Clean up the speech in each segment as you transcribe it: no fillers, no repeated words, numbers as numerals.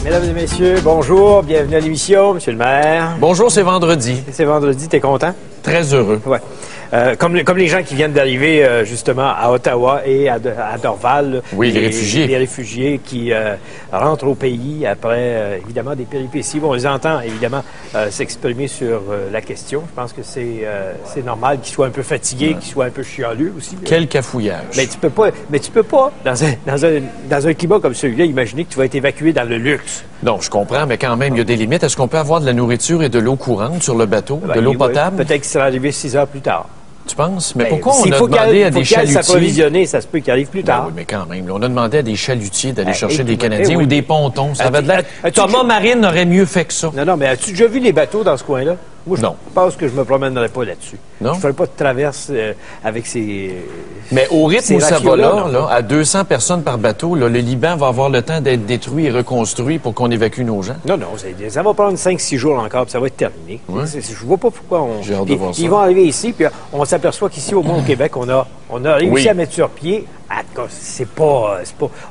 Mesdames et messieurs, bonjour, bienvenue à l'émission, Monsieur le maire. Bonjour, c'est vendredi. C'est vendredi, t'es content? Très heureux. Ouais. Comme les gens qui viennent d'arriver justement à Ottawa et à Dorval. Oui, les réfugiés. Les réfugiés qui rentrent au pays après, évidemment, des péripéties. Bon, on les entend, évidemment, s'exprimer sur la question. Je pense que c'est normal qu'ils soient un peu fatigués, qu'ils soient un peu chialeux aussi. Quel cafouillage. Mais tu peux pas, dans un climat comme celui-là, imaginer que tu vas être évacué dans le luxe. Non, je comprends, mais quand même, il y a des limites. Est-ce qu'on peut avoir de la nourriture et de l'eau courante sur le bateau, de l'eau potable? Peut-être qu'il sera arrivé 6 heures plus tard. Tu penses? Mais Ben, pourquoi on a demandé à des chalutiers... s'approvisionner, ça se peut qu'il arrive plus tard. Ben oui, mais quand même, on a demandé à des chalutiers d'aller chercher des Canadiens ou des pontons. Ça va de l'air... Thomas Marine aurait mieux fait que ça. Non, mais as-tu déjà vu les bateaux dans ce coin-là? Moi, non. Je pense que je me promènerai pas là-dessus. Non? Je ne ferai pas de traverse avec ces... Mais au rythme où ça va là, à 200 personnes par bateau, là, le Liban va avoir le temps d'être détruit et reconstruit pour qu'on évacue nos gens. Non, ça va prendre 5-6 jours encore, puis ça va être terminé. Ouais. Je vois pas pourquoi on... J'ai hâte de voir ça. Ils vont arriver ici, puis on s'aperçoit qu'ici, au moins au Québec, on a réussi à mettre sur pied...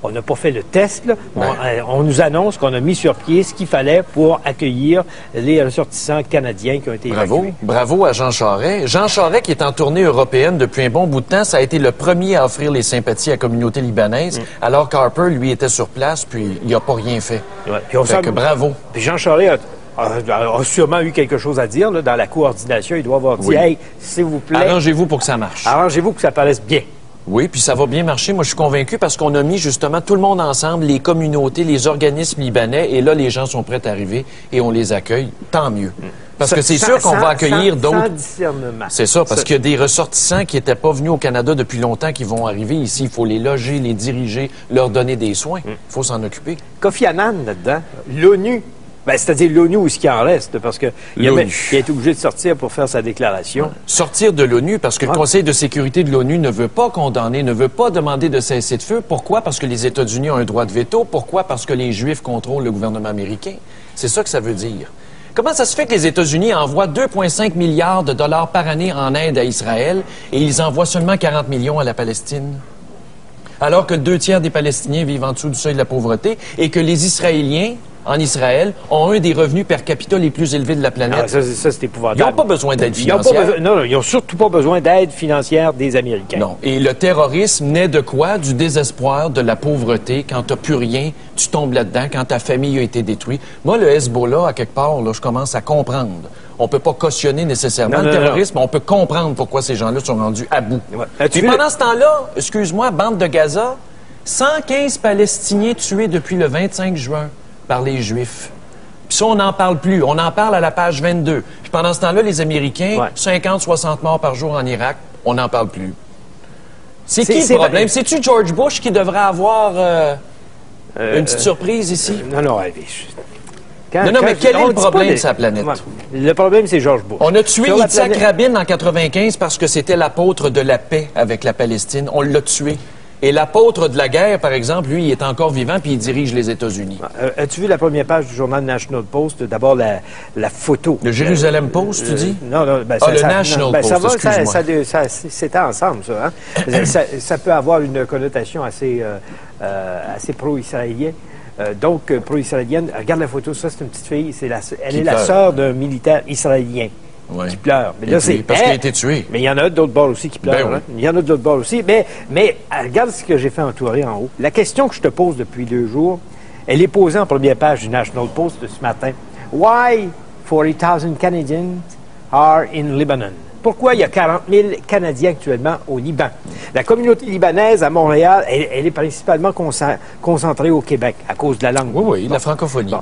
on n'a pas fait le test, là. On nous annonce qu'on a mis sur pied ce qu'il fallait pour accueillir les ressortissants canadiens qui ont été évacués. Bravo à Jean Charest. Jean Charest, qui est en tournée européenne depuis un bon bout de temps, ça a été le premier à offrir les sympathies à la communauté libanaise, alors qu'Harper, lui, était sur place, puis il n'a pas rien fait. Ouais. Puis bravo. Puis Jean Charest a sûrement eu quelque chose à dire là, dans la coordination. Il doit avoir dit, hey, s'il vous plaît... Arrangez-vous pour que ça marche. Arrangez-vous que ça paraisse bien. Oui, puis ça va bien marcher. Moi, je suis convaincu parce qu'on a mis justement tout le monde ensemble, les communautés, les organismes libanais, et là, les gens sont prêts à arriver et on les accueille. Tant mieux. Parce que c'est sûr qu'on va accueillir d'autres... Sans discernement. C'est ça, parce qu'il y a des ressortissants qui n'étaient pas venus au Canada depuis longtemps qui vont arriver ici. Il faut les loger, les diriger, leur donner des soins. Il faut s'en occuper. Kofi Annan, là-dedans, l'ONU... c'est-à-dire l'ONU ou ce qui en reste, parce qu'il a été obligé de sortir pour faire sa déclaration. Sortir de l'ONU, parce que le Conseil de sécurité de l'ONU ne veut pas condamner, ne veut pas demander de cesser de feu. Pourquoi? Parce que les États-Unis ont un droit de veto. Pourquoi? Parce que les Juifs contrôlent le gouvernement américain. C'est ça que ça veut dire. Comment ça se fait que les États-Unis envoient 2,5 milliards de dollars par année en aide à Israël et ils envoient seulement 40 millions à la Palestine? Alors que 2 tiers des Palestiniens vivent en dessous du seuil de la pauvreté et que les Israéliens... en Israël, ont un des revenus per capita les plus élevés de la planète. Ah, ça, c'est épouvantable. Ils n'ont pas besoin d'aide financière. Non, ils n'ont surtout pas besoin d'aide financière des Américains. Non. Et le terrorisme naît de quoi? Du désespoir, de la pauvreté. Quand tu n'as plus rien, tu tombes là-dedans. Quand ta famille a été détruite. Moi, le Hezbollah, à quelque part, là, je commence à comprendre. On peut pas cautionner nécessairement le terrorisme, mais on peut comprendre pourquoi ces gens-là sont rendus à bout. Ouais. Puis pendant ce temps-là, excuse-moi, bande de Gaza, 115 Palestiniens tués depuis le 25 juin. Par les Juifs. Puis ça, on n'en parle plus. On en parle à la page 22. Puis pendant ce temps-là, les Américains, 50-60 morts par jour en Irak, on n'en parle plus. C'est qui le problème? C'est-tu George Bush qui devrait avoir une petite surprise ici? Non, mais quel est le problème de sa planète? Le problème, c'est George Bush. On a tué Yitzhak Rabin en 95 parce que c'était l'apôtre de la paix avec la Palestine. On l'a tué. Et l'apôtre de la guerre, par exemple, lui, il est encore vivant puis il dirige les États-Unis. As-tu vu la première page du journal National Post? D'abord, la photo. Le Jérusalem Post, tu dis? Non. Le National Post, excuse-moi. C'était ensemble, ça. Hein? ça peut avoir une connotation assez pro-israélienne. Donc, pro-israélienne. Regarde la photo, ça, c'est une petite fille. Elle est la sœur d'un militaire israélien. Ouais. Qui pleure. Mais là, parce qu'il a été tué. Mais il y en a d'autres bords aussi qui pleurent. Oui. Hein? Il y en a d'autres bords aussi. Mais regarde ce que j'ai fait entourer en haut. La question que je te pose depuis 2 jours, elle est posée en première page du National Post ce matin. Why 40,000 Canadians are in Lebanon? Pourquoi il y a 40 000 Canadiens actuellement au Liban? La communauté libanaise à Montréal, elle est principalement concentrée au Québec à cause de la langue. Oui, la francophonie. Bon.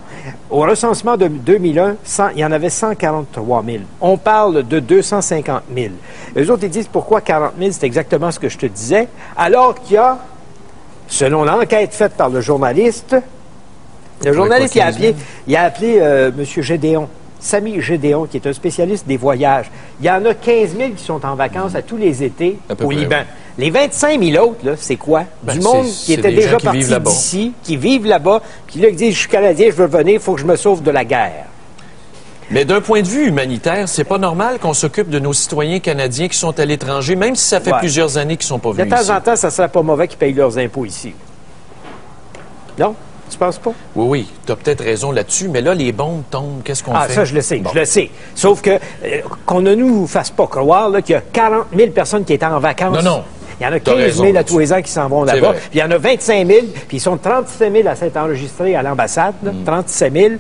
Au recensement de 2001, il y en avait 143 000. On parle de 250 000. Eux autres, ils disent pourquoi 40 000? C'est exactement ce que je te disais. Alors qu'il y a, selon l'enquête faite par le journaliste, il a appelé M. Gédéon. Samy Gédéon, qui est un spécialiste des voyages. Il y en a 15 000 qui sont en vacances à tous les étés au Liban. Ouais. Les 25 000 autres, là, c'est quoi? Du monde qui était déjà parti d'ici, qui vivent là-bas, puis là, qui disent, je suis Canadien, je veux venir, il faut que je me sauve de la guerre. Mais d'un point de vue humanitaire, c'est pas normal qu'on s'occupe de nos citoyens canadiens qui sont à l'étranger, même si ça fait plusieurs années qu'ils sont pas venus ici. De temps en temps, ça serait pas mauvais qu'ils payent leurs impôts ici. Non? Tu penses pas? Oui, oui, tu as peut-être raison là-dessus, mais là, les bombes tombent, qu'est-ce qu'on fait? Ah, ça, je le sais, Bon. je le sais. Sauf que, qu'on ne nous fasse pas croire là, qu'il y a 40 000 personnes qui étaient en vacances. Non, non. Il y en a T'as 15 raison 000 à là-dessus. tous les ans qui s'en vont C'est là-bas. vrai. Puis il y en a 25 000, puis ils sont 37 000 à s'être enregistrés à l'ambassade. là. 37 000.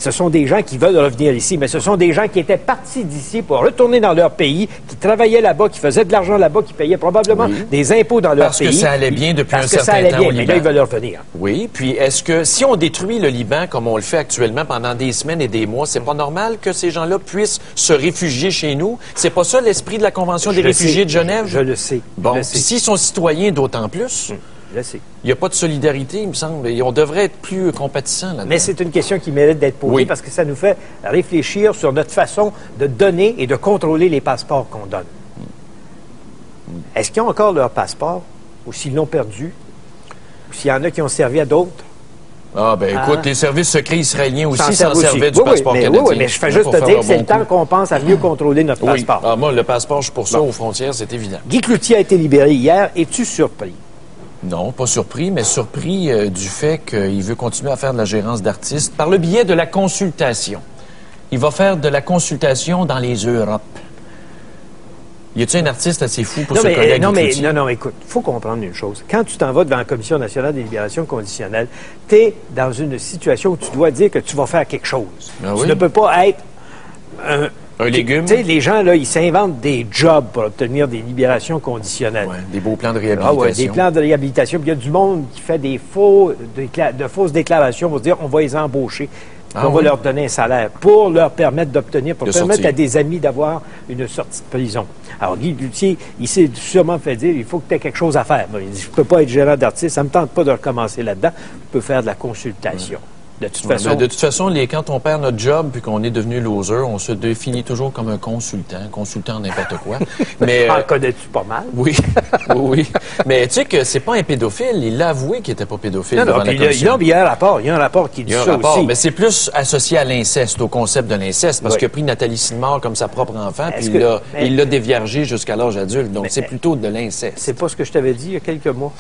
Ce sont des gens qui veulent revenir ici, mais ce sont des gens qui étaient partis d'ici pour retourner dans leur pays, qui travaillaient là-bas, qui faisaient de l'argent là-bas, qui payaient probablement Oui. des impôts dans leur Parce pays. que ça allait bien depuis Parce un que ça certain allait temps bien, au mais Liban. là, ils veulent revenir. Oui, puis est-ce que si on détruit le Liban comme on le fait actuellement pendant des semaines et des mois, c'est pas normal que ces gens-là puissent se réfugier chez nous? C'est pas ça l'esprit de la Convention des Je le réfugiés sais, de Genève? Je le sais. Bon, je le puis sais. s'ils sont citoyens d'autant plus, Je le sais. il n'y a pas de solidarité, il me semble. Et on devrait être plus compatissant là-dedans. Mais c'est une question qui mérite d'être posée Oui. parce que ça nous fait réfléchir sur notre façon de donner et de contrôler les passeports qu'on donne. Est-ce qu'ils ont encore leur passeport ou s'ils l'ont perdu ou s'il y en a qui ont servi à d'autres? Ah, ben écoute, les services secrets israéliens aussi S'en s'en servent servaient du Oui, oui, passeport mais, canadien. oui, mais je fais juste Pour te faire dire un que c'est bon le temps coup. qu'on pense à mieux contrôler notre Oui. passeport. Ah, moi, le passeport, je suis pour ça aux frontières, c'est évident. Guy Cloutier a été libéré hier. Es-tu surpris? Non, pas surpris, mais surpris du fait qu'il veut continuer à faire de la gérance d'artistes par le biais de la consultation. Il va faire de la consultation dans les Europes. Y a-t-il un artiste assez fou pour Non, ce mais, collègue non, Guy mais, Cloutier? non, non, écoute, il faut comprendre une chose. Quand tu t'en vas devant la Commission nationale des libérations conditionnelles, tu es dans une situation où tu dois dire que tu vas faire quelque chose. Ah tu oui? ne peux pas être Un légume? Tu sais, les gens, là, ils s'inventent des jobs pour obtenir des libérations conditionnelles. Ouais, des beaux plans de Ah réhabilitation. ouais, des plans de réhabilitation. Puis il y a du monde qui fait de fausses déclarations pour dire on va les embaucher. Ah on va oui? leur donner un salaire pour leur permettre d'obtenir, pour De permettre sortir. à des amis d'avoir une sortie de prison. Alors, Guy Cloutier, il s'est sûrement fait dire il faut que tu aies quelque chose à faire. Bon, il dit je peux pas être gérant d'artiste, ça me tente pas de recommencer là-dedans. Je peux faire de la consultation. De toute Ouais, façon. ben, de toute façon, quand on perd notre job puis qu'on est devenu loser, on se définit toujours comme un consultant en n'importe quoi. Mais En connais-tu pas mal? oui, oui, oui. Mais tu sais que c'est pas un pédophile. Il l'a avoué qu'il était pas pédophile Non, devant non, la puis il y commission. a un rapport. Il y a un rapport qui dit Il y a un ça rapport, aussi. mais c'est plus associé à l'inceste, au concept de l'inceste, parce Oui. qu'il a pris Nathalie Sidemore comme sa propre enfant, puis Est-ce que- il l'a déviergé jusqu'à l'âge adulte. Donc, c'est plutôt de l'inceste. C'est pas ce que je t'avais dit il y a quelques mois.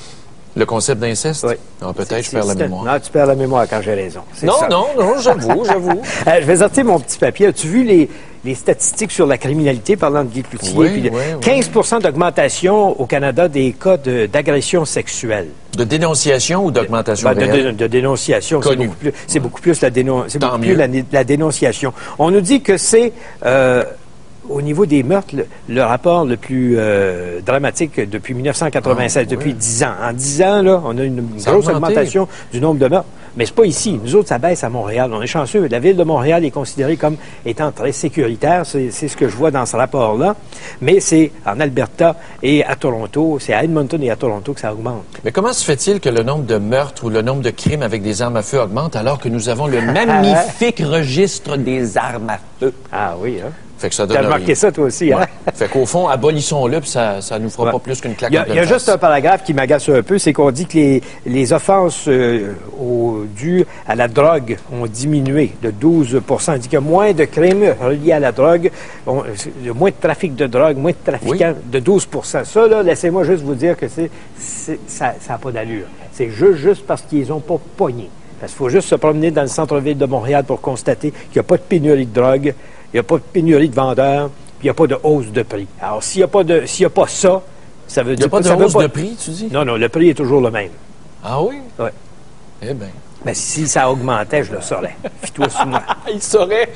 Le concept d'inceste? Oui. Ah, peut-être je perds la mémoire. Non, tu perds la mémoire quand j'ai raison. C'est Non, ça. non, j'avoue. Je vais sortir mon petit papier. As-tu vu les statistiques sur la criminalité parlant de Guy Cloutier? Oui, Puis oui. 15 d'augmentation au Canada des cas d'agression sexuelle. De dénonciation ou d'augmentation Ben, réelle? de dénonciation. Connu. C'est beaucoup plus la Tant mieux. la dénonciation. On nous dit que c'est au niveau des meurtres, le rapport le plus dramatique depuis 1996, Ah, depuis oui. 10 ans. En 10 ans, là, on a une Ça a grosse augmenté. augmentation du nombre de meurtres. Mais c'est pas ici. Nous autres, ça baisse à Montréal. On est chanceux. La ville de Montréal est considérée comme étant très sécuritaire. C'est ce que je vois dans ce rapport-là. Mais c'est en Alberta et à Toronto, c'est à Edmonton et à Toronto que ça augmente. Mais comment se fait-il que le nombre de meurtres ou le nombre de crimes avec des armes à feu augmente alors que nous avons le magnifique registre des armes à feu? Ah oui, hein? Fait que ça donne T'as remarqué rien. ça, toi aussi, hein? Ouais. Fait qu'au fond, abolissons-le, puis ça nous fera Ouais. pas plus qu'une claque Il y a, en il y a pleine juste face. un paragraphe qui m'agace un peu, c'est qu'on dit que les offenses dues à la drogue ont diminué de 12 On dit qu'il y a moins de crimes reliés à la drogue, il y a moins de trafic de drogue, moins de trafiquants, de 12 Ça, là, laissez-moi juste vous dire que ça n'a pas d'allure. C'est juste parce qu'ils n'ont pas pogné. Parce qu'il faut juste se promener dans le centre-ville de Montréal pour constater qu'il n'y a pas de pénurie de drogue, il n'y a pas de pénurie de vendeurs, puis il n'y a pas de hausse de prix. Alors, s'il n'y a pas ça, ça veut Il n'y a dire pas de ça veut hausse de prix, tu dis? Non, non, le prix est toujours le même. Ah oui? Ouais. Eh bien. Mais si ça augmentait, je le saurais. Fie-toi sur moi. Il saurait.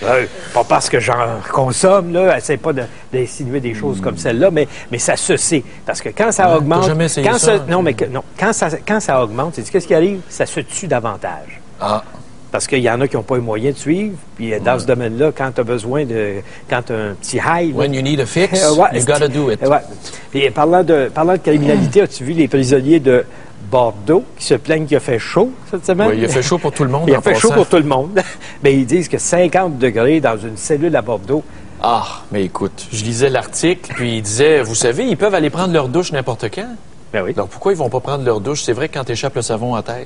Pas parce que j'en consomme, là, essaie pas d'insinuer des choses comme celle-là, mais ça se sait. Parce que quand ça Ouais, augmente... t'as jamais essayé quand ça? non, mais non, quand ça augmente, c'est qu'est-ce qui arrive? Ça se tue davantage. Ah. Parce qu'il y en a qui n'ont pas les moyens de suivre. Puis dans ce domaine-là, quand tu as besoin de... Quand tu as un petit high... When you need a fix, ouais, you gotta do it. Ouais. Puis parlant de criminalité, as-tu vu les prisonniers de Bordeaux qui se plaignent qu'il a fait chaud cette semaine? Oui, il a fait chaud pour tout le monde. Il a en fait chaud passant. pour tout le monde. Mais ils disent que 50 degrés dans une cellule à Bordeaux. Ah, mais écoute, je lisais l'article, puis il disait, vous savez, ils peuvent aller prendre leur douche n'importe quand. Ben oui. Alors pourquoi ils vont pas prendre leur douche? C'est vrai que quand tu échappes le savon à terre,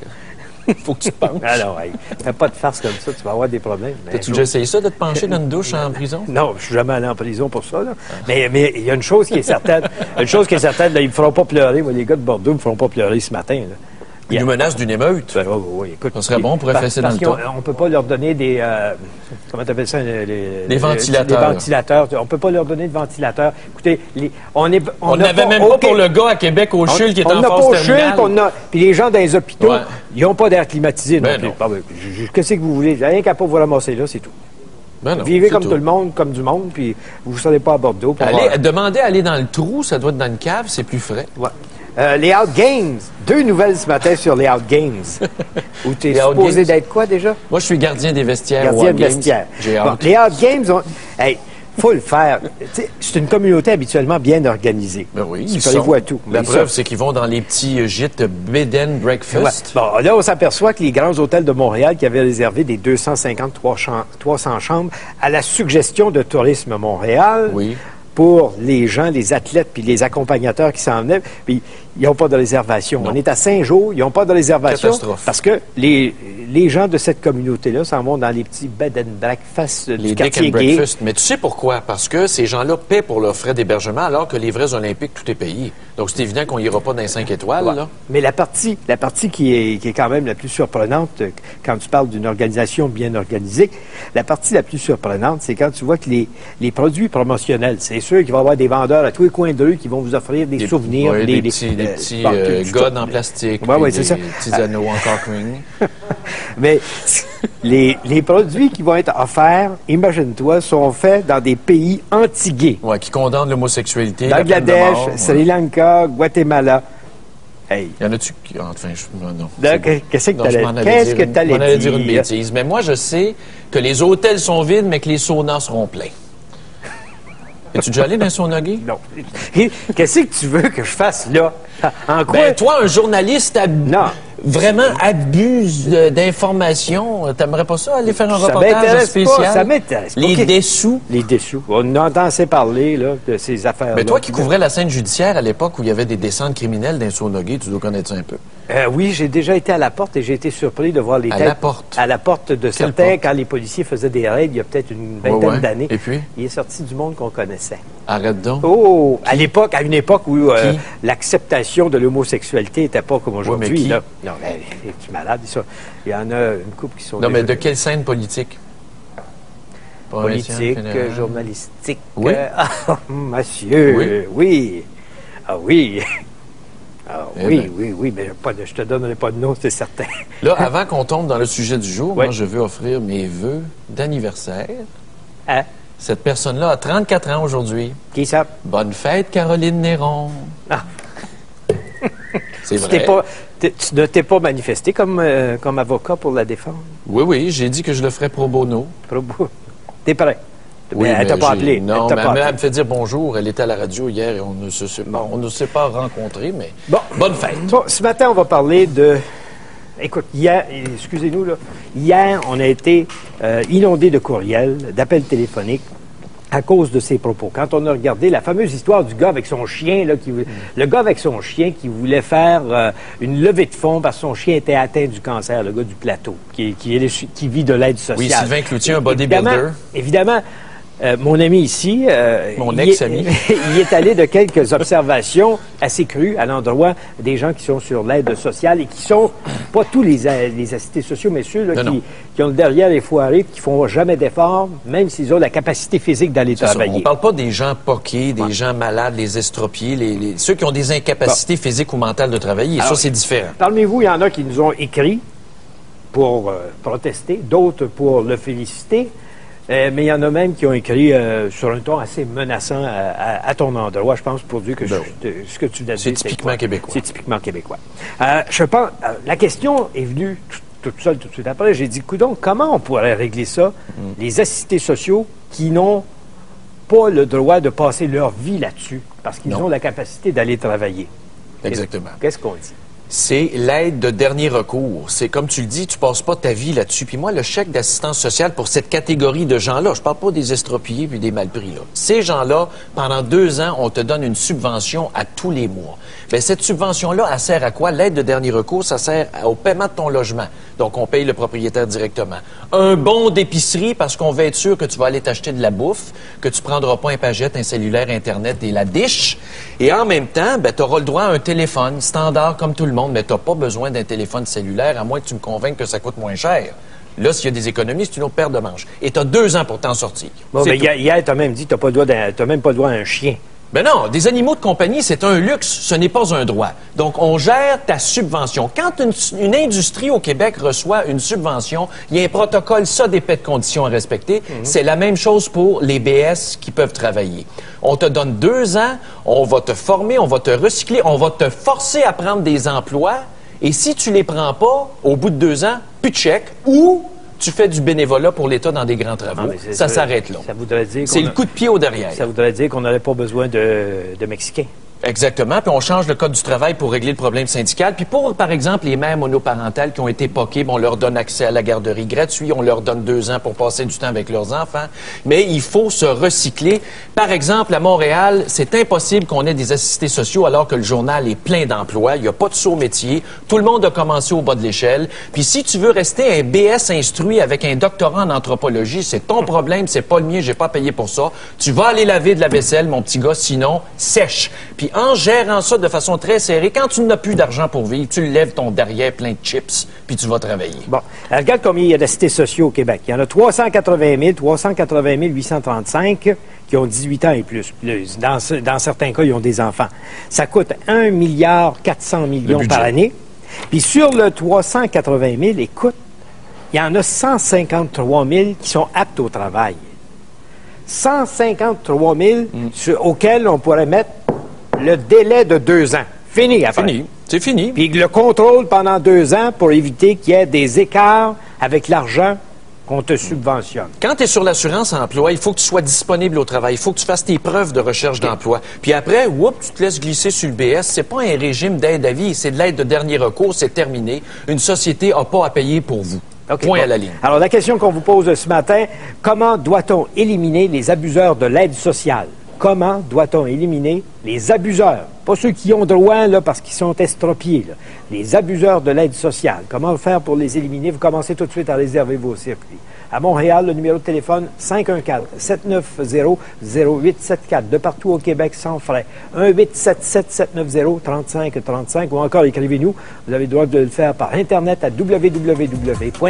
faut que tu te penches. Alors, hey, fais pas de farce comme ça, tu vas avoir des problèmes. Mais T'as-tu déjà essayé ça, de te pencher dans une douche en prison? Non, je suis jamais allé en prison pour ça. Là. Mais il y a une chose qui est certaine. Une chose qui est certaine, là, ils me feront pas pleurer. Moi, les gars de Bordeaux me feront pas pleurer ce matin. Là. Ils nous menacent d'une émeute. Ben, oui, écoute, ça serait bon, on pourrait fesser dans le tas. On ne peut pas leur donner des... comment tu appelles ça? Les ventilateurs. Les ventilateurs. On ne peut pas leur donner de ventilateurs. Écoutez, on n'avait même pas pour le gars à Québec au CHUL qui est en phase terminale. Puis les gens dans les hôpitaux, ils n'ont pas d'air climatisé. Ben non. Qu'est-ce que vous voulez? Rien qu'à pas vous ramasser là, c'est tout. Ben non, vivez comme tout le monde, comme du monde, puis vous ne serez pas à Bordeaux. Demandez à aller dans le trou, ça doit être dans une cave, c'est plus frais. Ouais. Les Out Games. 2 nouvelles ce matin sur les Out Games. Où tu es supposé d'être quoi déjà? Moi, je suis gardien des vestiaires. Gardien de vestiaires. Bon, les Out Games, faut le faire. C'est une communauté habituellement bien organisée. Ben oui, ils sont. À tout. La preuve, c'est qu'ils vont dans les petits gîtes bed and breakfast. Ouais. Bon, là, on s'aperçoit que les grands hôtels de Montréal qui avaient réservé des 300 chambres à la suggestion de Tourisme Montréal... Oui. Pour les gens, les athlètes puis les accompagnateurs qui s'en venaient, puis ils n'ont pas de réservation. Non. On est à 5 jours, ils n'ont pas de réservation. Catastrophe. Parce que les gens de cette communauté-là s'en vont dans les petits bed and breakfast du quartier gay. Mais tu sais pourquoi? Parce que ces gens-là paient pour leurs frais d'hébergement alors que les vrais Olympiques, tout est payé. Donc, c'est évident qu'on n'ira pas dans les 5 étoiles. Ouais. Là. Mais la partie qui est quand même la plus surprenante, quand tu parles d'une organisation bien organisée, la partie la plus surprenante, c'est quand tu vois que les produits promotionnels, c'est sûr qu'il va y avoir des vendeurs à tous les coins de rue qui vont vous offrir des souvenirs. Des petits godes en plastique, c'est ça. Des petits anneaux en cockring. Mais les produits qui vont être offerts, imagine-toi, sont faits dans des pays anti-gays. Oui, qui condamnent l'homosexualité. Bangladesh, Sri Lanka, Guatemala. Hey. Y en a-tu qui... Enfin, non. Qu'est-ce que tu allais dire? On allait dire une bêtise. Mais moi, je sais que les hôtels sont vides, mais que les saunas seront pleins. Es-tu déjà allé dans un sauna gay? Non. Qu'est-ce que tu veux que je fasse là? En quoi? Ben, toi, un journaliste vraiment abuse d'informations. T'aimerais pas ça, aller faire un reportage spécial? Ça m'intéresse pas. Les dessous. Les dessous. On entend assez parler là, de ces affaires-là. Mais toi qui couvrais la scène judiciaire à l'époque où il y avait des descentes criminelles d'un sauna gay, tu dois connaître ça un peu. Oui, j'ai déjà été à la porte et j'ai été surpris de voir les têtes. À la porte? À la porte de certains, quand les policiers faisaient des raids, il y a peut-être une vingtaine d'années. Et puis? Il est sorti du monde qu'on connaissait. Arrête donc. Oh! À une époque où l'acceptation de l'homosexualité n'était pas comme aujourd'hui. Oui, là. Non, mais es-tu malade? Ça? Il y en a une couple qui sont... Non, mais de quelle scène politique? Politique, journalistique. Oui? Monsieur, oui. Ah oui. Ah, oui, mais je te donnerai pas de nom, c'est certain. Là, avant qu'on tombe dans le sujet du jour, moi, je veux offrir mes vœux d'anniversaire. Hein? Cette personne-là a 34 ans aujourd'hui. Qui ça? Bonne fête, Caroline Néron. Ah. C'est vrai. Tu ne t'es pas manifesté comme avocat pour la défendre? Oui, j'ai dit que je le ferais pro bono. T'es prêt? Oui, elle t'a pas appelé. Non, mais elle me fait dire bonjour. Elle était à la radio hier et on ne s'est pas rencontrés, mais bonne fête. Bon, ce matin, on va parler de... Écoute, hier, excusez-nous, là, hier, on a été inondé de courriels, d'appels téléphoniques à cause de ses propos. Quand on a regardé la fameuse histoire du gars avec son chien, là, le gars avec son chien qui voulait faire une levée de fonds parce que son chien était atteint du cancer, le gars du plateau, qui vit de l'aide sociale. Oui, Sylvain Cloutier, un bodybuilder. Évidemment, mon ami ici, mon ex-ami, il est allé de quelques observations assez crues à l'endroit des gens qui sont sur l'aide sociale et qui sont pas tous les assistés sociaux, mais ceux là, qui ont le derrière les foirés, qui font jamais d'efforts, même s'ils ont la capacité physique d'aller travailler. On parle pas des gens poqués, des gens malades, les estropiés, ceux qui ont des incapacités physiques ou mentales de travailler. Alors, ça, c'est différent. Parmi vous, il y en a qui nous ont écrit pour protester, d'autres pour le féliciter. Mais il y en a même qui ont écrit sur un ton assez menaçant à ton endroit, je pense, pour dire que ce que tu as dit, c'est typiquement québécois. C'est typiquement québécois. Je pense, la question est venue toute seule tout de suite après. J'ai dit, coudonc, comment on pourrait régler ça, les assistés sociaux qui n'ont pas le droit de passer leur vie là-dessus, parce qu'ils ont la capacité d'aller travailler? Exactement. Qu'est-ce qu'on dit? C'est l'aide de dernier recours. C'est comme tu le dis, tu passes pas ta vie là-dessus. Puis moi, le chèque d'assistance sociale pour cette catégorie de gens-là, je parle pas des estropiés puis des malpris, là. Ces gens-là, pendant 2 ans, on te donne une subvention à tous les mois. Bien, cette subvention-là, elle sert à quoi? L'aide de dernier recours, ça sert au paiement de ton logement. Donc, on paye le propriétaire directement. Un bon d'épicerie, parce qu'on veut être sûr que tu vas aller t'acheter de la bouffe, que tu prendras pas un pagette, un cellulaire, Internet et la dish. Et en même temps, ben, tu auras le droit à un téléphone standard comme tout le monde, mais tu n'as pas besoin d'un téléphone cellulaire, à moins que tu me convainques que ça coûte moins cher. Là, s'il y a des économies, c'est une autre paire de manches. Et tu as 2 ans pour t'en sortir. Bon, mais hier, tu as même dit que tu n'as même pas le droit à un chien. Ben non, des animaux de compagnie, c'est un luxe, ce n'est pas un droit. Donc, on gère ta subvention. Quand une industrie au Québec reçoit une subvention, il y a un protocole, ça, des de conditions à respecter. C'est la même chose pour les BS qui peuvent travailler. On te donne 2 ans, on va te former, on va te recycler, on va te forcer à prendre des emplois. Et si tu les prends pas, au bout de 2 ans, plus de chèque ou tu fais du bénévolat pour l'État dans des grands travaux. Ça s'arrête là. Ça voudrait dire c'est le coup de pied au derrière. Ça voudrait dire qu'on n'aurait pas besoin de Mexicains. Exactement. Puis on change le code du travail pour régler le problème syndical. Puis pour, par exemple, les mères monoparentales qui ont été poquées, on leur donne accès à la garderie gratuit. On leur donne 2 ans pour passer du temps avec leurs enfants. Mais il faut se recycler. Par exemple, à Montréal, c'est impossible qu'on ait des assistés sociaux alors que le journal est plein d'emplois. Il n'y a pas de saut métier. Tout le monde a commencé au bas de l'échelle. Puis si tu veux rester un BS instruit avec un doctorat en anthropologie, c'est ton problème, c'est pas le mien, j'ai pas payé pour ça. Tu vas aller laver de la vaisselle, mon petit gars, sinon, sèche. Puis en gérant ça de façon très serrée, quand tu n'as plus d'argent pour vivre, tu lèves ton derrière plein de chips, puis tu vas travailler. Bon, alors, regarde combien il y a d'assistés sociaux au Québec. Il y en a 380 835 qui ont 18 ans et plus. Dans certains cas, ils ont des enfants. Ça coûte 1,4 milliard par année. Puis sur le 380 000, écoute, il y en a 153 000 qui sont aptes au travail. 153 000 auxquels on pourrait mettre le délai de 2 ans. Fini, après. Fini. C'est fini. Puis le contrôle pendant 2 ans pour éviter qu'il y ait des écarts avec l'argent qu'on te subventionne. Quand tu es sur l'assurance emploi, il faut que tu sois disponible au travail. Il faut que tu fasses tes preuves de recherche d'emploi. Puis après, tu te laisses glisser sur le BS. C'est pas un régime d'aide à vie. C'est de l'aide de dernier recours. C'est terminé. Une société n'a pas à payer pour vous. Point à la ligne. Alors, la question qu'on vous pose ce matin, comment doit-on éliminer les abuseurs de l'aide sociale? Comment doit-on éliminer les abuseurs? Pas ceux qui ont droit, là, parce qu'ils sont estropiés, là. Les abuseurs de l'aide sociale. Comment faire pour les éliminer? Vous commencez tout de suite à réserver vos circuits. À Montréal, le numéro de téléphone 514-790-0874. De partout au Québec, sans frais. 1-877-790-3535. Ou encore, écrivez-nous. Vous avez le droit de le faire par Internet à www.tqs.ca.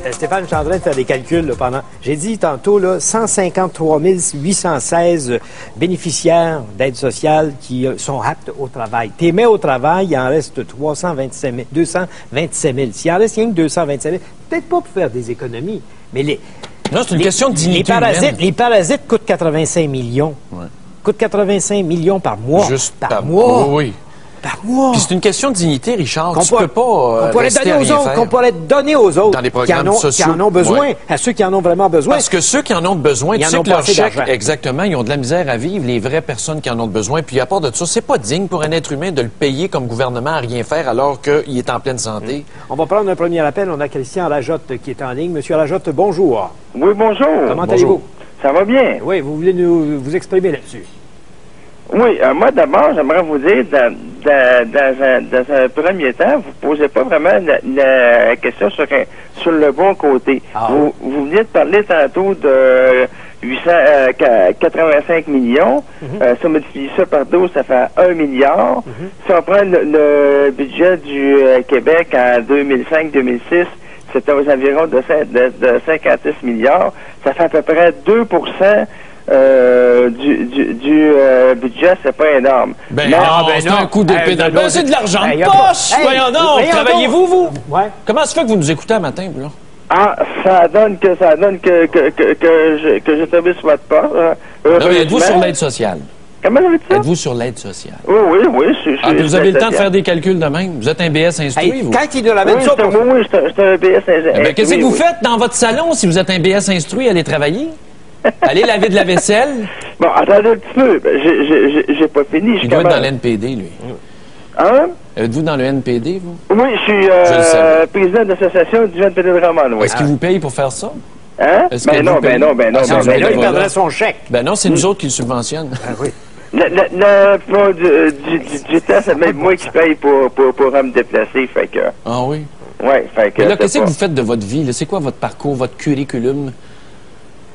Stéphane, je suis en train de faire des calculs là, pendant... J'ai dit tantôt, là, 153 816 bénéficiaires d'aide sociale qui sont aptes au travail. T'es mets au travail, il en reste 227 000. S'il en reste rien que 227 000, peut-être pas pour faire des économies, mais non, c'est une question de dignité les parasites coûtent 85 millions. Ouais. Coûtent 85 millions par mois. Juste par mois. Oui. Par mois. Puis c'est une question de dignité, Richard. Tu peux pas qu'on pourrait donner aux autres dans les programmes sociaux qui en ont besoin, à ceux qui en ont vraiment besoin. Parce que ceux qui en ont besoin, tu sais que leur chèque, exactement, ils ont de la misère à vivre, les vraies personnes qui en ont besoin. Puis à part de ça, c'est pas digne pour un être humain de le payer comme gouvernement à rien faire alors qu'il est en pleine santé. On va prendre un premier appel. On a Christian Lajotte qui est en ligne. Monsieur Lajotte, bonjour. Oui, bonjour. Comment allez-vous? Ça va bien. Oui, vous voulez vous exprimer là-dessus? Oui, moi d'abord, j'aimerais vous dire, dans un premier temps, vous ne posez pas vraiment la question sur le bon côté. Ah. Vous venez de parler tantôt de 885 millions. Si on multiplie ça par 12, ça fait 1 milliard. Si on prend le budget du Québec en 2005-2006, c'était aux environs de 56 milliards. Ça fait à peu près 2% du budget, c'est pas énorme. C'est un coup d'épée dans le dos. C'est de l'argent de poche! Voyons donc! Travaillez-vous, vous? Ouais. Comment ça fait que vous nous écoutez un matin, vous, là? Ah, ça donne que je tombé sur votre porte. Êtes-vous sur l'aide sociale? Comment vous dites ça? Êtes-vous sur l'aide sociale? Oui. Vous avez le temps de faire des calculs de même? Vous êtes un BS instruit, vous? Quand il nous l'amène ça pour... Oui, j'étais un BS instruit. Qu'est-ce que vous faites dans votre salon si vous êtes un BS instruit? Allez travailler? Allez laver de la vaisselle? Bon, attendez un petit peu. J'ai pas fini. Il doit être dans l'NPD, lui. Hein? Êtes-vous dans le NPD, vous? Oui, je suis président de l'association du jeune NPD de Drummond, oui. Est-ce qu'il vous paye pour faire ça? Hein? Ben non. Là, il perdrait son chèque. Ben non, c'est nous autres qui le subventionnent. Oui. Pour du temps, c'est même moi qui paye pour me déplacer, fait que... Ah oui? Ouais, fait que... Mais là, qu'est-ce que vous faites de votre vie? C'est quoi votre parcours, votre curriculum?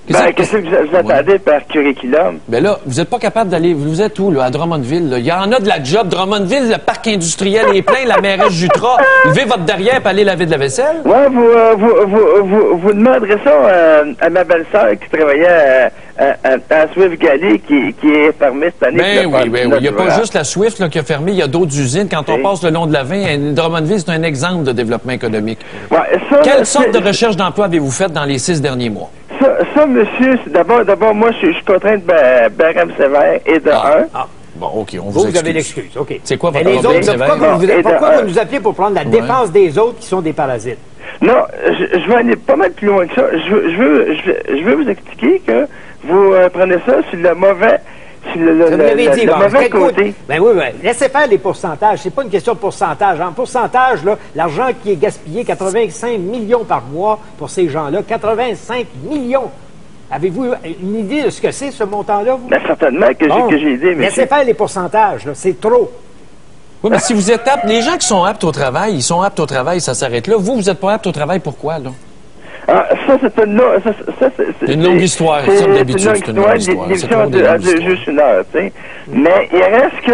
Qu'est-ce que vous attendez par curriculum? Ben là, vous n'êtes pas capable d'aller... Vous êtes où, là, à Drummondville? Là? Il y en a de la job. Drummondville, le parc industriel est plein, la mairesse Jutras. Levez votre derrière et allez laver de la vaisselle. Ouais, vous demanderez ça à ma belle-sœur qui travaillait à Swift Galley, qui est fermée cette année. Ben oui. Il n'y a pas juste la Swift là, qui a fermé, il y a d'autres usines. Quand on passe le long de la 20, Drummondville, c'est un exemple de développement économique. Ouais, quelle sorte de recherche d'emploi avez-vous faite dans les 6 derniers mois? Ça, monsieur, d'abord, moi, je suis contraint de barème sévère et de 1. Bon, OK, on vous excuse. Vous avez l'excuse, OK. C'est quoi votre problème sévère? Pourquoi vous nous appelez pour prendre la défense des autres qui sont des parasites? Non, je vais aller pas mal plus loin que ça. Je veux vous expliquer que vous prenez ça sur le mauvais... le mauvais côté. Ben oui. Laissez faire les pourcentages. C'est pas une question de pourcentage. En pourcentage, là, l'argent qui est gaspillé, 85 millions par mois pour ces gens-là, 85 millions. Avez-vous une idée de ce que c'est, ce montant-là, vous? Ben, certainement que j'ai idée, mais... Laissez faire les pourcentages, là. C'est trop. Oui, mais si vous êtes apte, les gens qui sont aptes au travail, ils sont aptes au travail, ça s'arrête là. Vous n'êtes pas apte au travail, pourquoi, là? Ah, ça, c'est une longue histoire, ça, d'habitude, c'est une longue histoire. L'émission de juste une heure, tu sais. Mais il reste que...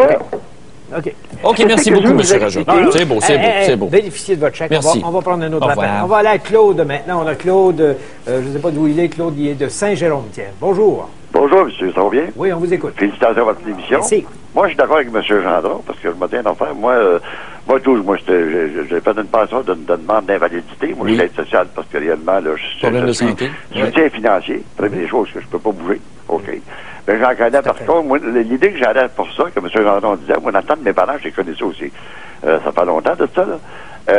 OK, merci beaucoup, M. Rajot. C'est beau. Bénéficiez de votre chèque. Merci. On va prendre un autre appel. On va aller à Claude maintenant. On a Claude, je ne sais pas d'où il est. Claude, il est de Saint-Jérôme. Tiens, bonjour. Bonjour, monsieur, ça va bien? Oui, on vous écoute. Félicitations à votre émission. Merci. Moi, je suis d'accord avec M. Gendron, parce que je me tiens d'affaire. Moi, j'ai fait une pension d'une demande d'invalidité. Moi, je suis aide sociale, parce que réellement, là, je suis soutien financier. Très bien des choses que je peux pas bouger. OK. Ben, j'en connais, par contre, moi, l'idée que j'avais pour ça, que M. Gendron disait, moi, dans le temps de mes parents, j'ai connu ça aussi. Ça fait longtemps de ça, là.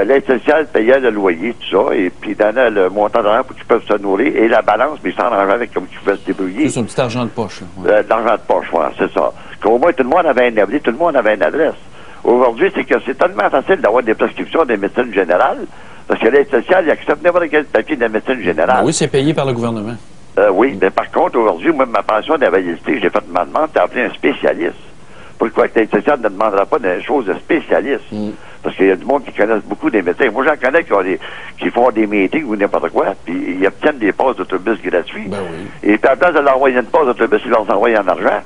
L'aide sociale payait le loyer, tout ça, et puis donnait le montant d'argent pour qu'ils peuvent se nourrir, et la balance, mais ils s'en arrangeaient avec comme ils pouvaient se débrouiller. C'est un petit argent de poche. De l'argent de poche, voilà, c'est ça. Qu'au moins, tout le monde avait un abri, tout le monde avait une adresse. Aujourd'hui, c'est que c'est tellement facile d'avoir des prescriptions des médecines générales, parce que l'aide sociale, il accepte n'importe quel papier de la médecine générale. Oui, c'est payé par le gouvernement. Oui, mais par contre, aujourd'hui, moi, ma pension d'invalidité, j'ai fait ma demande d'appeler un spécialiste. Pourquoi que l'aide sociale ne demandera pas des choses de spécialistes? Parce qu'il y a du monde qui connaissent beaucoup des médecins. Moi, j'en connais qui font des meetings ou n'importe quoi, puis ils obtiennent des passes d'autobus gratuits. Ben oui. Et puis, à la place de leur envoyer une passe d'autobus, ils leur envoient en argent.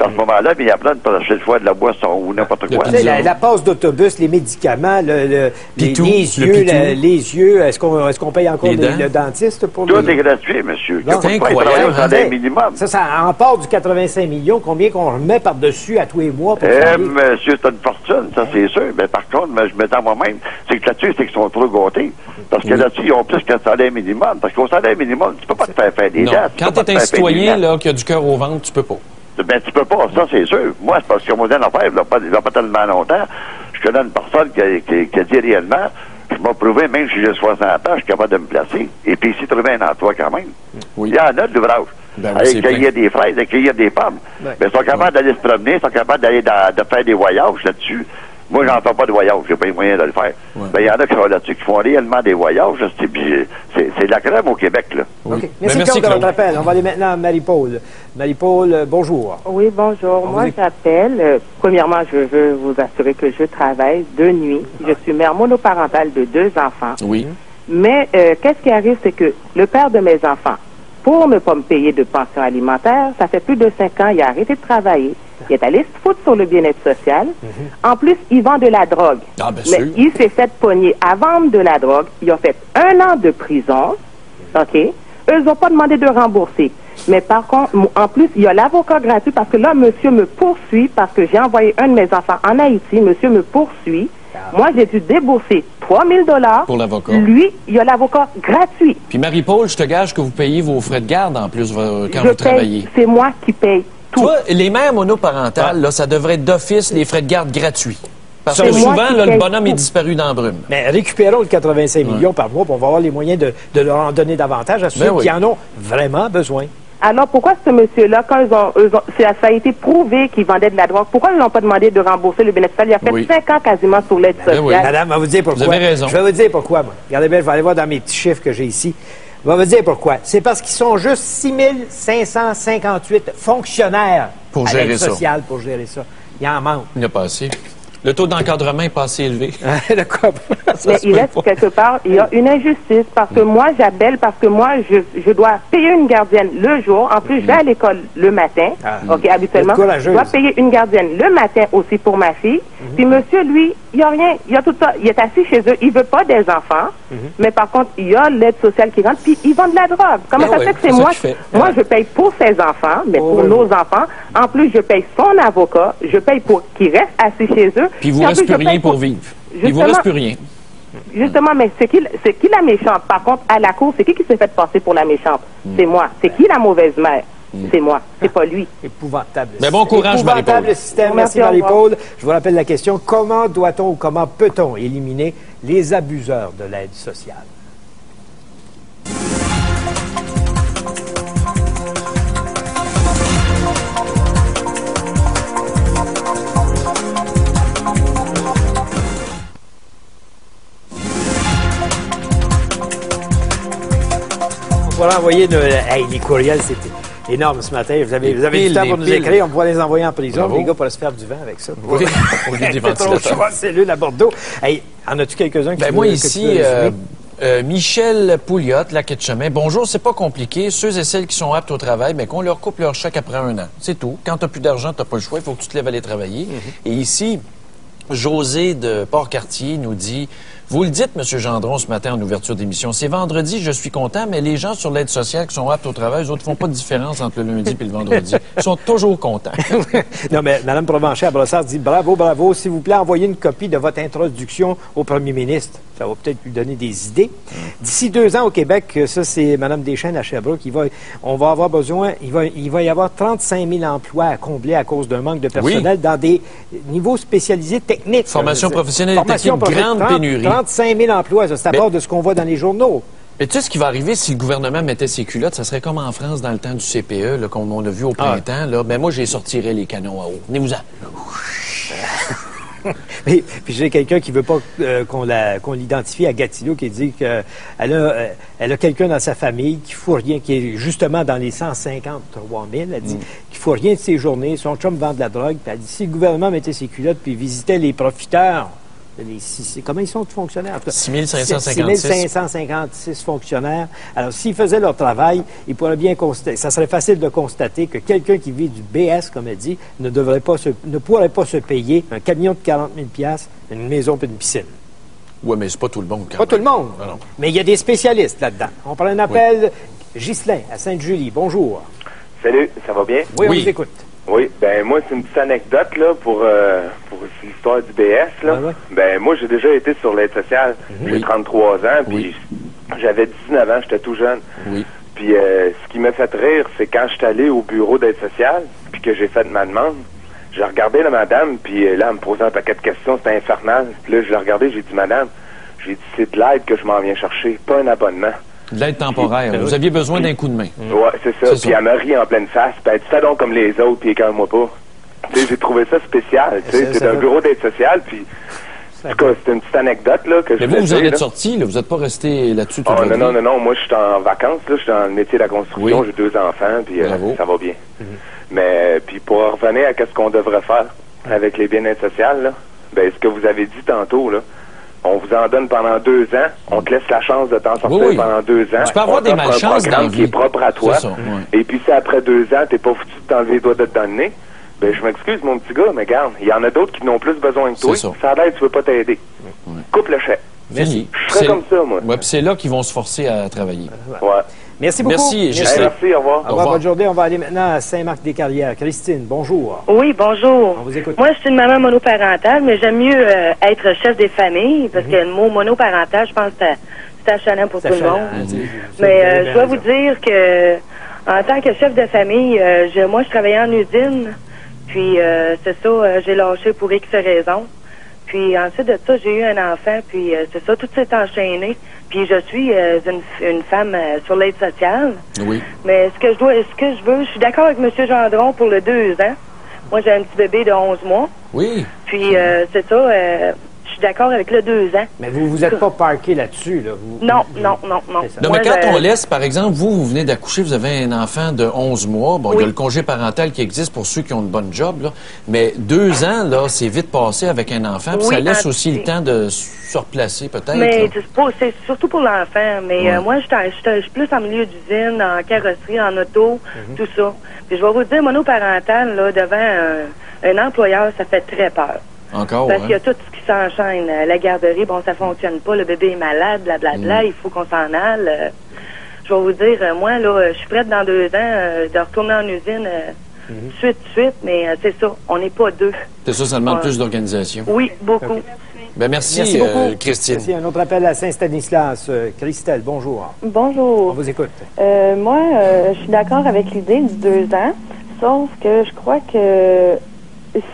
À ce moment-là, il y a plein de acheter le foie de la boisson ou n'importe quoi. La passe d'autobus, les médicaments, les yeux, est-ce qu'on paye encore le dentiste pour tout est gratuit, monsieur. C'est incroyable. Minimum. Ça en part du 85 millions, combien qu'on remet par-dessus à tous les mois pour monsieur, c'est une fortune, ça c'est sûr. Mais par contre, je me dis à moi-même, c'est que là-dessus, c'est qu'ils sont trop gâtés. Parce que là-dessus, ils ont plus qu'un salaire minimum. Parce qu'au salaire minimum, tu peux pas te faire des dettes. Quand tu es un citoyen là, qui a du cœur au ventre, tu peux pas. Ben, tu peux pas, ça, c'est sûr. Moi, c'est parce que moi, dans l'affaire, il n'y a pas tellement longtemps, je connais une personne qui a dit réellement, je m'ai prouvé, même si j'ai 60 ans, je suis capable de me placer. Et puis, ici, trouver un emploi quand même. Oui. Il y en a de l'ouvrage. Aller cueillir des fraises, aller cueillir des pommes. Mais ils sont capables d'aller se promener, ils sont capables d'aller de faire des voyages là-dessus. Moi, j'en fais pas de voyage, j'ai pas les moyens de le faire. Ben, il y en a qui sont là-dessus, qui font réellement des voyages. C'est de la crème au Québec, là. OK. Merci, Claude, de votre appel. On va aller maintenant à Marie-Paul. Marie-Paul, bonjour. Oui, bonjour. Moi, j'appelle. Premièrement, je veux vous assurer que je travaille de nuit. Je suis mère monoparentale de 2 enfants. Oui. Mais qu'est-ce qui arrive, c'est que le père de mes enfants, pour ne pas me payer de pension alimentaire, ça fait plus de 5 ans, il a arrêté de travailler. Il est allé se foutre sur le bien-être social. En plus, il vend de la drogue. Ah, bien mais sûr. il s'est fait pogner à vendre de la drogue. Il a fait 1 an de prison. OK? Eux n'ont pas demandé de rembourser. Mais par contre, en plus, il y a l'avocat gratuit parce que là, monsieur me poursuit parce que j'ai envoyé un de mes enfants en Haïti. Monsieur me poursuit. Moi, j'ai dû débourser 3 000 $ pour l'avocat. Lui, il y a l'avocat gratuit. Puis Marie-Paul, je te gage que vous payez vos frais de garde en plus quand vous travaillez. C'est moi qui paye tout. Toi, les mères monoparentales, là, ça devrait être d'office les frais de garde gratuits. Parce que souvent, là, le bonhomme est disparu dans la brume. Mais récupérons le 85 millions par mois, puis on va avoir les moyens de leur en donner davantage à ceux qui en ont vraiment besoin. Alors, pourquoi ce monsieur-là, quand ça a été prouvé qu'il vendait de la drogue, pourquoi ils n'ont pas demandé de rembourser le bénéfice? Il a fait 5 ans quasiment sur l'aide sociale. Madame, je vais vous dire pourquoi. Vous avez raison. Je vais vous dire pourquoi, moi. Regardez bien, je vais aller voir dans mes petits chiffres que j'ai ici. Je vais vous dire pourquoi. C'est parce qu'ils sont juste 6558 fonctionnaires pour à gérer l'aide ça. sociale pour gérer ça. Il en manque. Il n'y a pas assez. Le taux d'encadrement n'est pas assez élevé. Mais il reste quelque part, il y a une injustice parce que moi, j'appelle parce que moi, je dois payer une gardienne le jour. En plus, je vais à l'école le matin. OK, habituellement. Je dois payer une gardienne le matin aussi pour ma fille. Puis monsieur, lui, il n'y a rien. Il y a tout ça. Il est assis chez eux. Il veut pas des enfants. Mais par contre, il y a l'aide sociale qui rentre. Puis ils vendent de la drogue. Comment ça fait que c'est moi? Moi, je paye pour ses enfants, mais pour nos enfants. En plus, je paye son avocat. Je paye pour qu'il reste assis chez eux. Puis il vous reste plus rien pour vivre. Il vous reste plus rien. Justement, mais c'est qui la méchante? Par contre, à la cour, c'est qui s'est fait passer pour la méchante? C'est moi. C'est qui la mauvaise mère? C'est moi. C'est pas lui. Épouvantable. Mais bon courage, Marie-Paul. Épouvantable système. Merci, Marie-Paul. Je vous rappelle la question. Comment doit-on ou comment peut-on éliminer les abuseurs de l'aide sociale? Voilà, envoyer les courriels, c'était énorme ce matin. Vous avez du temps pour nous écrire. On pourra les envoyer en prison. Bravo. Les gars pourraient se faire du vent avec ça. Oui, au lieu des ventilateurs. Cellule à Bordeaux. Hey, en as-tu quelques-uns qui moi ici, Michel Pouliot, la quai de chemin. Bonjour, c'est pas compliqué. Ceux et celles qui sont aptes au travail, mais qu'on leur coupe leur chèque après 1 an. C'est tout. Quand t'as plus d'argent, t'as pas le choix. Il faut que tu te lèves à aller travailler. Et ici, José de Port-Cartier nous dit: vous le dites, M. Gendron, ce matin en ouverture d'émission, c'est vendredi, je suis content, mais les gens sur l'aide sociale qui sont aptes au travail, eux autres font pas de différence entre le lundi et le vendredi. Ils sont toujours contents. Non, mais Mme Provencher à Brossard dit: bravo, bravo, s'il vous plaît, envoyez une copie de votre introduction au premier ministre. Ça va peut-être lui donner des idées. D'ici 2 ans au Québec, ça c'est Mme Deschênes à Sherbrooke, on va avoir besoin, il va y avoir 35 000 emplois à combler à cause d'un manque de personnel dans des niveaux spécialisés techniques. Formation professionnelle et technique, grande pénurie. 35 000 emplois, c'est à bord de ce qu'on voit dans les journaux. Mais tu sais ce qui va arriver si le gouvernement mettait ses culottes? Ça serait comme en France dans le temps du CPE, là, comme on a vu au printemps. Là. Ben moi, j'y sortirais les canons à eau. Venez-vous-en. Puis j'ai quelqu'un qui veut pas qu'on l'identifie à Gatineau, qui dit qu'elle a quelqu'un dans sa famille qui fout rien, qui est justement dans les 153 000. Elle dit qu'il fout rien de ses journées. Son chum vend de la drogue. Puis elle dit: si le gouvernement mettait ses culottes puis visitait les profiteurs, comment ils sont de fonctionnaires? 6 556. 6 556 fonctionnaires. Alors, s'ils faisaient leur travail, ils pourraient bien constater, ça serait facile de constater que quelqu'un qui vit du BS, comme elle dit, ne pourrait pas se payer un camion de 40 000 $, une maison et une piscine. Oui, mais c'est pas tout le monde. Pas tout le monde. Ah, non. Mais il y a des spécialistes là-dedans. On prend un appel. Ghislain, à Sainte-Julie. Bonjour. Salut, ça va bien? Oui, on vous écoute. Oui, ben moi, c'est une petite anecdote là pour l'histoire du BS. Là. Ouais. Ben moi, j'ai déjà été sur l'aide sociale. J'ai 33 ans, puis j'avais 19 ans, j'étais tout jeune. Oui. Puis ce qui m'a fait rire, c'est quand je suis allé au bureau d'aide sociale, puis que j'ai fait ma demande, j'ai regardé la madame, puis là, elle me posait un paquet de questions, c'était infernal. Puis là, je l'ai regardé, j'ai dit: madame, j'ai dit, c'est de l'aide que je m'en viens chercher, pas un abonnement. De l'aide temporaire. Vous aviez besoin d'un coup de main. Ouais, c'est ça. Puis elle m'a ri en pleine face. Puis elle dit: fais donc comme les autres, puis écoeure-moi pas. Tu sais, j'ai trouvé ça spécial. Tu sais, c'est un bureau d'aide sociale, puis en tout cas, c'est une petite anecdote là que je. Mais vous en êtes sorti, là. Vous n'êtes pas resté là-dessus toute votre vie. Non. Moi, je suis en vacances, là. Je suis dans le métier de la construction. J'ai 2 enfants, puis ça va bien. Mais puis pour revenir à ce qu'on devrait faire avec les bien-être sociales, là, ben ce que vous avez dit tantôt, là. On vous en donne pendant 2 ans. On te laisse la chance de t'en sortir pendant 2 ans. Tu peux avoir des malchances dans la vie. Qui est propre à toi. Ça, Et puis si après 2 ans, t'es pas foutu de t'enlever les doigts de dans le nez, ben je m'excuse, mon petit gars, mais regarde, il y en a d'autres qui n'ont plus besoin que toi. Ça a l'air que tu veux pas t'aider. Coupe le chèque. Merci. Je serais comme ça, moi. Ouais, puis c'est là qu'ils vont se forcer à travailler. Ouais. Merci beaucoup. Merci, merci, au revoir. Au revoir, bonne journée. On va aller maintenant à Saint-Marc-des-Carrières. Christine, bonjour. Oui, bonjour. On vous écoute. Moi, je suis une maman monoparentale, mais j'aime mieux être chef des familles, parce que le mot monoparental, je pense que c'est achalant pour tout le monde. Mais je dois vous dire que, en tant que chef de famille, moi, je travaillais en usine, puis c'est ça, j'ai lâché pour X raisons. Puis ensuite de ça, j'ai eu un enfant, puis c'est ça, tout s'est enchaîné. Puis je suis une femme sur l'aide sociale. Oui. Mais ce que je veux, je suis d'accord avec M. Gendron pour le 2 ans. Moi, j'ai un petit bébé de 11 mois. Oui. Puis c'est ça, je suis d'accord avec le 2 ans. Mais vous êtes pas parqué là-dessus, là? Non. Non, mais quand on laisse, par exemple, vous venez d'accoucher, vous avez un enfant de 11 mois. Bon, il y a le congé parental qui existe pour ceux qui ont une bonne job, là. Mais 2 ans, là, c'est vite passé avec un enfant. Puis ça laisse aussi le temps de se replacer, peut-être. Mais c'est surtout pour l'enfant. Mais moi, je suis plus en milieu d'usine, en carrosserie, en auto, tout ça. Puis je vais vous dire, monoparental, là, devant un employeur, ça fait très peur. Encore, parce qu'il y a tout ce qui s'enchaîne. La garderie, bon, ça fonctionne pas. Le bébé est malade, blablabla. Il faut qu'on s'en aille. Je vais vous dire, moi, là, je suis prête dans 2 ans de retourner en usine suite. Mais c'est ça, on n'est pas 2. C'est ça, ça demande plus d'organisation. Oui, beaucoup. Okay. Ben merci beaucoup, Christine. Merci. Un autre appel à Saint-Stanislas. Christelle, bonjour. Bonjour. On vous écoute. Moi, je suis d'accord avec l'idée du 2 ans, sauf que je crois que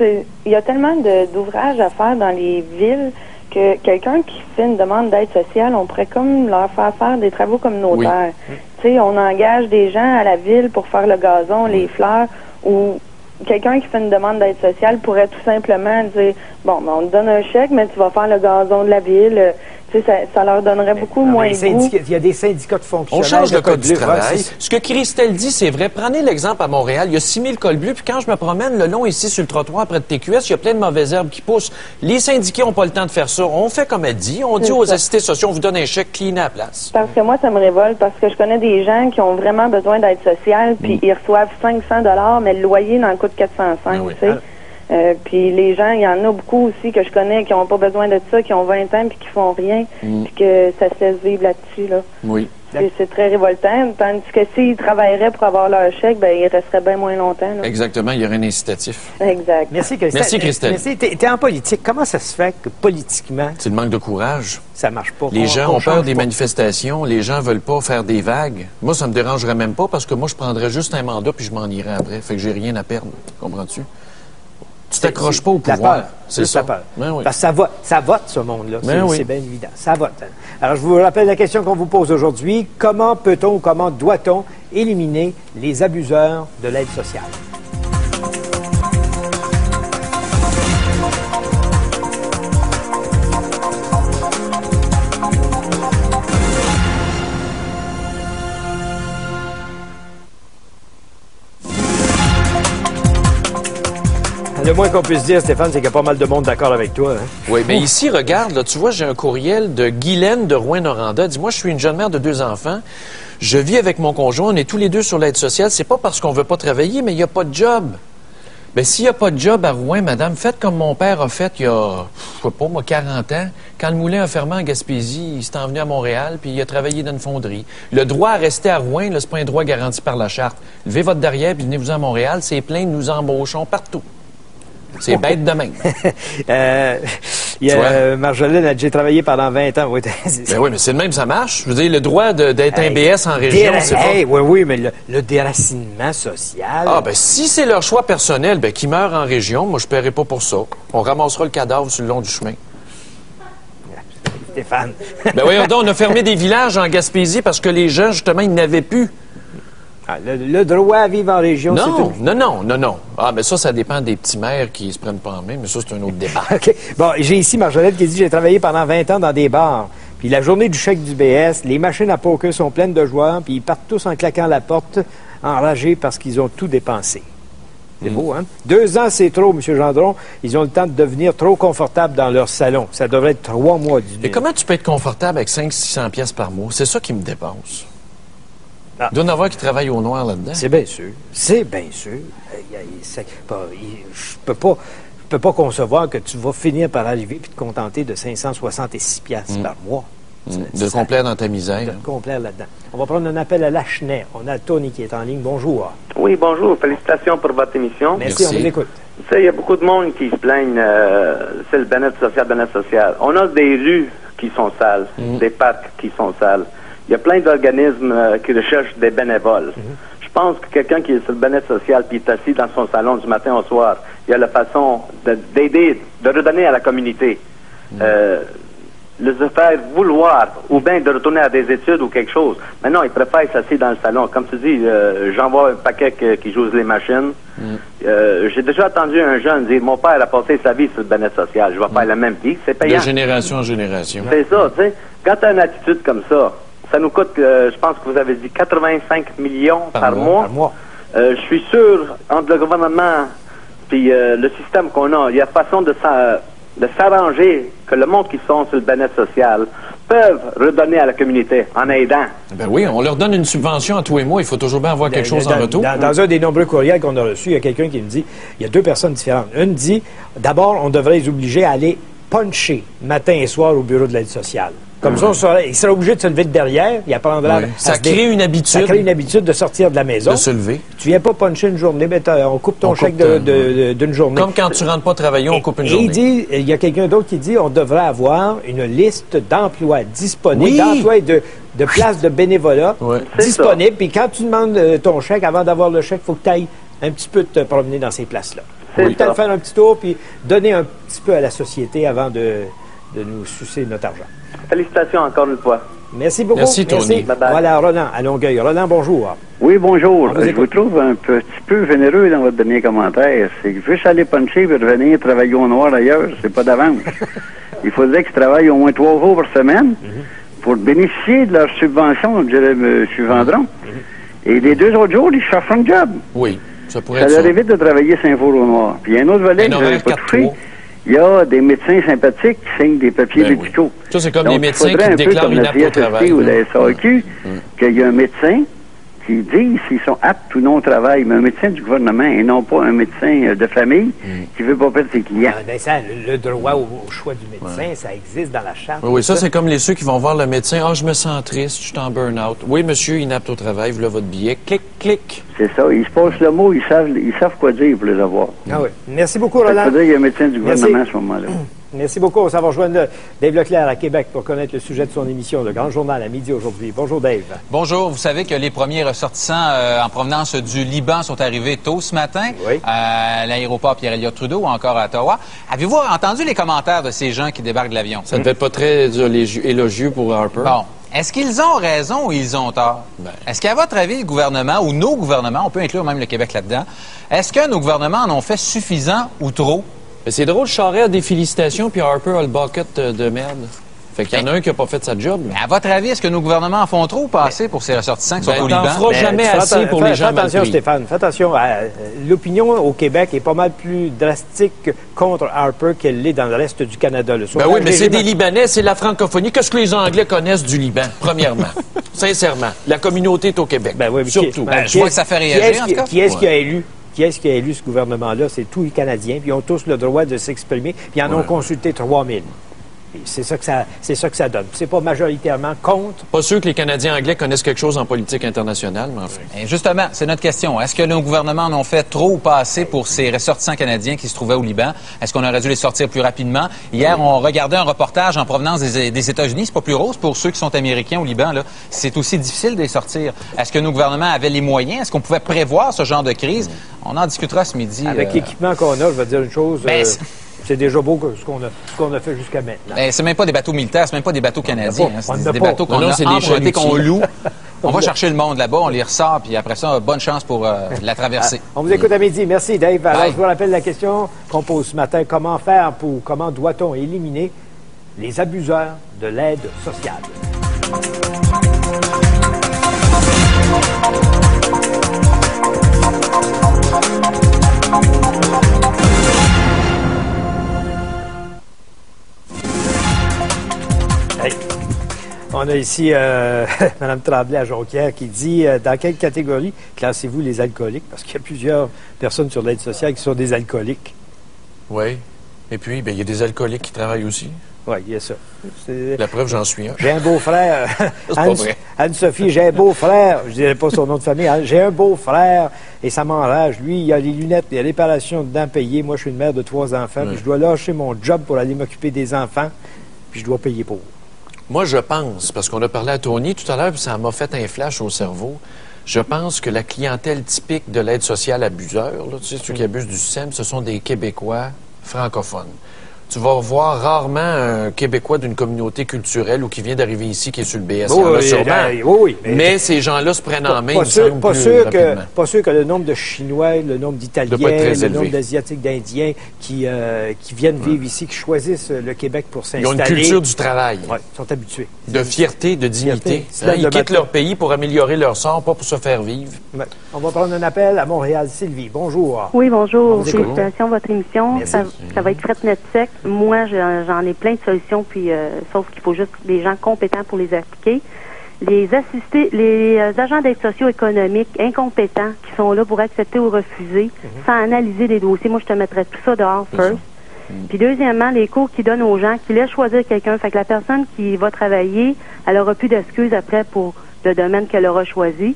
il y a tellement d'ouvrages à faire dans les villes que quelqu'un qui fait une demande d'aide sociale, on pourrait comme leur faire des travaux communautaires. Oui. Tu sais, on engage des gens à la ville pour faire le gazon, les fleurs, ou quelqu'un qui fait une demande d'aide sociale pourrait tout simplement dire, bon, ben, on te donne un chèque, mais tu vas faire le gazon de la ville. Tu sais, ça leur donnerait beaucoup moins de goût. Il y a des syndicats de fonctionnaires. On change le code du travail. Ce que Christelle dit, c'est vrai. Prenez l'exemple à Montréal. Il y a 6000 cols bleus, puis quand je me promène le long ici sur le trottoir près de TQS, il y a plein de mauvaises herbes qui poussent. Les syndiqués n'ont pas le temps de faire ça. On fait comme elle dit. On dit aux assistés sociaux, on vous donne un chèque clean à la place. Parce que moi, ça me révolte, parce que je connais des gens qui ont vraiment besoin d'aide sociale, puis ils reçoivent 500 $, mais le loyer n'en coûte 405, tu sais. Puis les gens, il y en a beaucoup aussi que je connais qui n'ont pas besoin de ça, qui ont 20 ans puis qui font rien, puis que ça se laisse vivre là-dessus, là. Oui. C'est très révoltant, tandis que s'ils travailleraient pour avoir leur chèque, ben ils resteraient bien moins longtemps, là. Exactement, il y aurait un incitatif. Exact. Merci, Christelle. Merci, Christelle. Merci. T'es en politique. Comment ça se fait que politiquement... C'est le manque de courage. Ça marche pas. Les gens ont peur des manifestations. Les gens veulent pas faire des vagues. Moi, ça me dérangerait même pas parce que moi, je prendrais juste un mandat puis je m'en irais après. Fait que j'ai rien à perdre. Comprends-tu? Tu t'accroches pas au pouvoir. C'est ça. La peur. Ben oui. Parce que ça vote, ce monde-là. Ben c'est bien évident. Ça vote. Alors, je vous rappelle la question qu'on vous pose aujourd'hui. Comment peut-on ou comment doit-on éliminer les abuseurs de l'aide sociale? Le moins qu'on puisse dire, Stéphane, c'est qu'il y a pas mal de monde d'accord avec toi. Hein? Oui, mais ici, regarde, là, tu vois, j'ai un courriel de Guylaine de Rouyn-Noranda. Dis-moi, je suis une jeune mère de 2 enfants. Je vis avec mon conjoint, on est tous les 2 sur l'aide sociale. C'est pas parce qu'on veut pas travailler, mais il n'y a pas de job. Bien, s'il n'y a pas de job à Rouen, madame, faites comme mon père a fait il y a, je sais pas, moi, 40 ans. Quand le moulin a fermé en Gaspésie, il s'est envenu à Montréal, puis il a travaillé dans une fonderie. Le droit à rester à Rouen, là, c'est pas un droit garanti par la Charte. Levez votre derrière, puis venez-vous à Montréal, c'est plein, nous embauchons partout. C'est bête de même. Marjolaine a déjà travaillé pendant 20 ans. Oui, ben oui, mais c'est le même, ça marche. Je veux dire, le droit d'être un BS en région, c'est pas... Oui, mais le déracinement social... Ah, ben si c'est leur choix personnel, ben qu'ils meurent en région, moi je paierai pas pour ça. On ramassera le cadavre sur le long du chemin. Stéphane. Ben voyons donc, on a fermé des villages en Gaspésie parce que les gens, justement, ils n'avaient plus. Ah, le droit à vivre en région, c'est tout? Non. Ah, mais ça dépend des petits maires qui se prennent pas en main, mais ça, c'est un autre débat. OK. Bon, j'ai ici Marjolaine qui dit « J'ai travaillé pendant 20 ans dans des bars. Puis la journée du chèque du BS, les machines à poker sont pleines de joueurs, puis ils partent tous en claquant la porte, enragés parce qu'ils ont tout dépensé. » C'est beau, hein? 2 ans, c'est trop, M. Gendron. Ils ont le temps de devenir trop confortables dans leur salon. Ça devrait être 3 mois du Mais comment tu peux être confortable avec 500-600 pièces par mois? C'est ça qui me dépasse. Ah. Il doit y en avoir qui travaillent au noir là-dedans. C'est bien sûr. C'est bien sûr. Je peux pas concevoir que tu vas finir par arriver et te contenter de 566 piastres par mois. De te complaire dans ta misère. De te complaire là-dedans. On va prendre un appel à Lachenay. On a Tony qui est en ligne. Bonjour. Oui, bonjour. Félicitations pour votre émission. Merci. On vous écoute. Tu sais, il y a beaucoup de monde qui se plaignent, c'est le bien-être social. On a des rues qui sont sales, des parcs qui sont sales. Il y a plein d'organismes qui recherchent des bénévoles. Je pense que quelqu'un qui est sur le bien-être social puis est assis dans son salon du matin au soir, il y a la façon d'aider, de redonner à la communauté. les faire vouloir ou bien de retourner à des études ou quelque chose. Mais non, ils préfèrent s'asseoir dans le salon. Comme tu dis, j'en vois un paquet qui joue les machines. J'ai déjà entendu un jeune dire, mon père a passé sa vie sur le bien-être social. Je vais faire la même vie. C'est payant. De génération en génération. C'est ça, tu sais. Quand tu as une attitude comme ça, ça nous coûte, je pense que vous avez dit 85 millions par mois. Par mois. Je suis sûr, entre le gouvernement puis le système qu'on a, il y a façon de s'arranger que le monde qui sont sur le bien-être social peuvent redonner à la communauté en aidant. Ben oui, on leur donne une subvention à tous les mois. Il faut toujours bien avoir quelque chose en retour. Dans un des nombreux courriels qu'on a reçus, il y a quelqu'un qui me dit, il y a deux personnes différentes. Une dit, d'abord, on devrait les obliger à aller puncher matin et soir au bureau de l'aide sociale. Comme ça, il sera obligé de se lever de derrière, il apprendra ça crée une habitude. Ça crée une habitude de sortir de la maison. De se lever. Tu viens pas puncher une journée, ben on coupe ton chèque d'une journée. Comme quand tu rentres pas travailler, on coupe une journée. Il y a quelqu'un d'autre qui dit on devrait avoir une liste d'emplois disponibles, d'emplois et de places de bénévolat disponibles. Puis quand tu demandes ton chèque, avant d'avoir le chèque, il faut que tu ailles un petit peu te promener dans ces places-là. Il faut peut-être faire un petit tour puis donner un petit peu à la société avant de nous sucer notre argent. Félicitations encore une fois. Merci beaucoup. Merci, Tony. Merci. Voilà, Roland, à Longueuil. Roland, bonjour. Oui, bonjour. Je vous trouve un petit peu généreux dans votre dernier commentaire. C'est que juste aller puncher et revenir travailler au noir ailleurs, c'est pas d'avance. Il faudrait que je travaille au moins 3 jours par semaine pour bénéficier de leur subvention, je dirais, M. Vendron. Et les 2 autres jours, ils cherchent un job. Oui, ça pourrait être ça. Ça leur évite de travailler 5 jours au noir. Puis il y a un autre volet que je n'avais pas touché. Il y a des médecins sympathiques qui signent des papiers médicaux. Oui. Ça, c'est comme les médecins qui déclarent inapte au travail. Ou la SAQ, qu'il y a un médecin qui dit s'ils sont aptes ou non au travail, mais un médecin du gouvernement et non pas un médecin de famille qui ne veut pas perdre ses clients. Le droit au choix du médecin, ça existe dans la charte. Oui, ça, c'est comme ceux qui vont voir le médecin. « Ah, je me sens triste, je suis en burn-out. Oui, monsieur, inapte au travail, voilà votre billet. Clic, clic. » C'est ça. Ils se passent le mot, ils savent quoi dire pour les avoir. Ah oui. Merci beaucoup, Roland. Ça veut dire qu'il y a un médecin du gouvernement à ce moment-là. Merci beaucoup. On s'en va rejoindre Dave Leclerc à Québec pour connaître le sujet de son émission, Le Grand Journal à midi aujourd'hui. Bonjour, Dave. Bonjour. Vous savez que les premiers ressortissants en provenance du Liban sont arrivés tôt ce matin à l'aéroport Pierre-Éliott Trudeau ou encore à Ottawa. Avez-vous entendu les commentaires de ces gens qui débarquent de l'avion? Ça ne devait être pas très élogieux pour Harper. Bon. Est-ce qu'ils ont raison ou ils ont tort? Est-ce qu'à votre avis, le gouvernement ou nos gouvernements, on peut inclure même le Québec là-dedans, est-ce que nos gouvernements en ont fait suffisant ou trop? C'est drôle, Charest a des félicitations, puis Harper a le bucket de merde. Fait qu'il y en a un qui n'a pas fait sa job. Mais à votre avis, est-ce que nos gouvernements en font trop ou pas assez pour ces ressortissants qui sont au Liban? On n'en fera jamais assez pour les gens mal pris. Stéphane, fais attention. L'opinion au Québec est pas mal plus drastique contre Harper qu'elle l'est dans le reste du Canada. Oui, mais c'est des Libanais, c'est la francophonie. Qu'est-ce que les Anglais connaissent du Liban, premièrement? Sincèrement. La communauté est au Québec. Surtout. Je vois que ça fait réagir, en tout cas. Qui est-ce qui a élu? Qui est-ce qui a élu ce gouvernement-là? C'est tous les Canadiens, puis ils ont tous le droit de s'exprimer, puis ils en ont consulté 3000. C'est ça que ça donne. C'est pas majoritairement contre. Pas sûr que les Canadiens anglais connaissent quelque chose en politique internationale, mais enfin. Et justement, c'est notre question. Est-ce que nos gouvernements en ont fait trop ou pas assez pour ces ressortissants canadiens qui se trouvaient au Liban? Est-ce qu'on aurait dû les sortir plus rapidement? Hier, on regardait un reportage en provenance des États-Unis. C'est pas plus rose pour ceux qui sont américains au Liban, là. C'est aussi difficile de les sortir. Est-ce que nos gouvernements avaient les moyens? Est-ce qu'on pouvait prévoir ce genre de crise? On en discutera ce midi. Avec l'équipement qu'on a, je vais dire une chose. C'est déjà beau ce qu'on a fait jusqu'à maintenant. C'est même pas des bateaux militaires, c'est même pas des bateaux canadiens. C'est des bateaux qu'on a empruntés, qu'on loue. On va chercher le monde là-bas, on les ressort, puis après ça, bonne chance pour la traversée. On vous écoute à midi. Merci, Dave. Alors, je vous rappelle la question qu'on pose ce matin. Comment doit-on éliminer les abuseurs de l'aide sociale? On a ici Mme Tremblay à Jonquière qui dit dans quelle catégorie classez-vous les alcooliques? Parce qu'il y a plusieurs personnes sur l'aide sociale qui sont des alcooliques. Oui. Et puis, il y a des alcooliques qui travaillent aussi. Oui, il y a ça. La preuve, j'en suis un. J'ai un beau-frère. C'est pas vrai. Anne-Sophie, j'ai un beau-frère. Je ne dirais pas son nom de famille. J'ai un beau-frère et ça m'enrage. Lui, il a les lunettes, il y a les réparations dedans payées. Moi, je suis une mère de 3 enfants. Puis je dois lâcher mon job pour aller m'occuper des enfants. Puis je dois payer pour. Moi, je pense, parce qu'on a parlé à Tony tout à l'heure, puis ça m'a fait un flash au cerveau, je pense que la clientèle typique de l'aide sociale abuseur, là, tu sais, ceux qui abusent du système, ce sont des Québécois francophones. tu vas voir rarement un Québécois d'une communauté culturelle ou qui vient d'arriver ici, qui est sur le BS. Mais ces gens-là se prennent en main, pas sûr que le nombre de Chinois, le nombre d'Italiens, le nombre d'Asiatiques, d'Indiens qui viennent vivre ici, qui choisissent le Québec pour s'installer. Ils ont une culture du travail. Oui, ils sont habitués. De fierté, de dignité. Ils quittent leur pays pour améliorer leur sort, pas pour se faire vivre. Ouais. On va prendre un appel à Montréal. Sylvie, bonjour. Oui, bonjour. Félicitations votre émission. Ça va être très net sec. Moi, j'en ai plein de solutions, puis sauf qu'il faut juste des gens compétents pour les appliquer. Les agents d'aide socio-économique incompétents qui sont là pour accepter ou refuser sans analyser les dossiers. Moi, je te mettrais tout ça dehors first. Puis deuxièmement, les cours qu'ils donnent aux gens, qui laissent choisir quelqu'un. Fait que la personne qui va travailler, elle aura plus d'excuses après pour le domaine qu'elle aura choisi.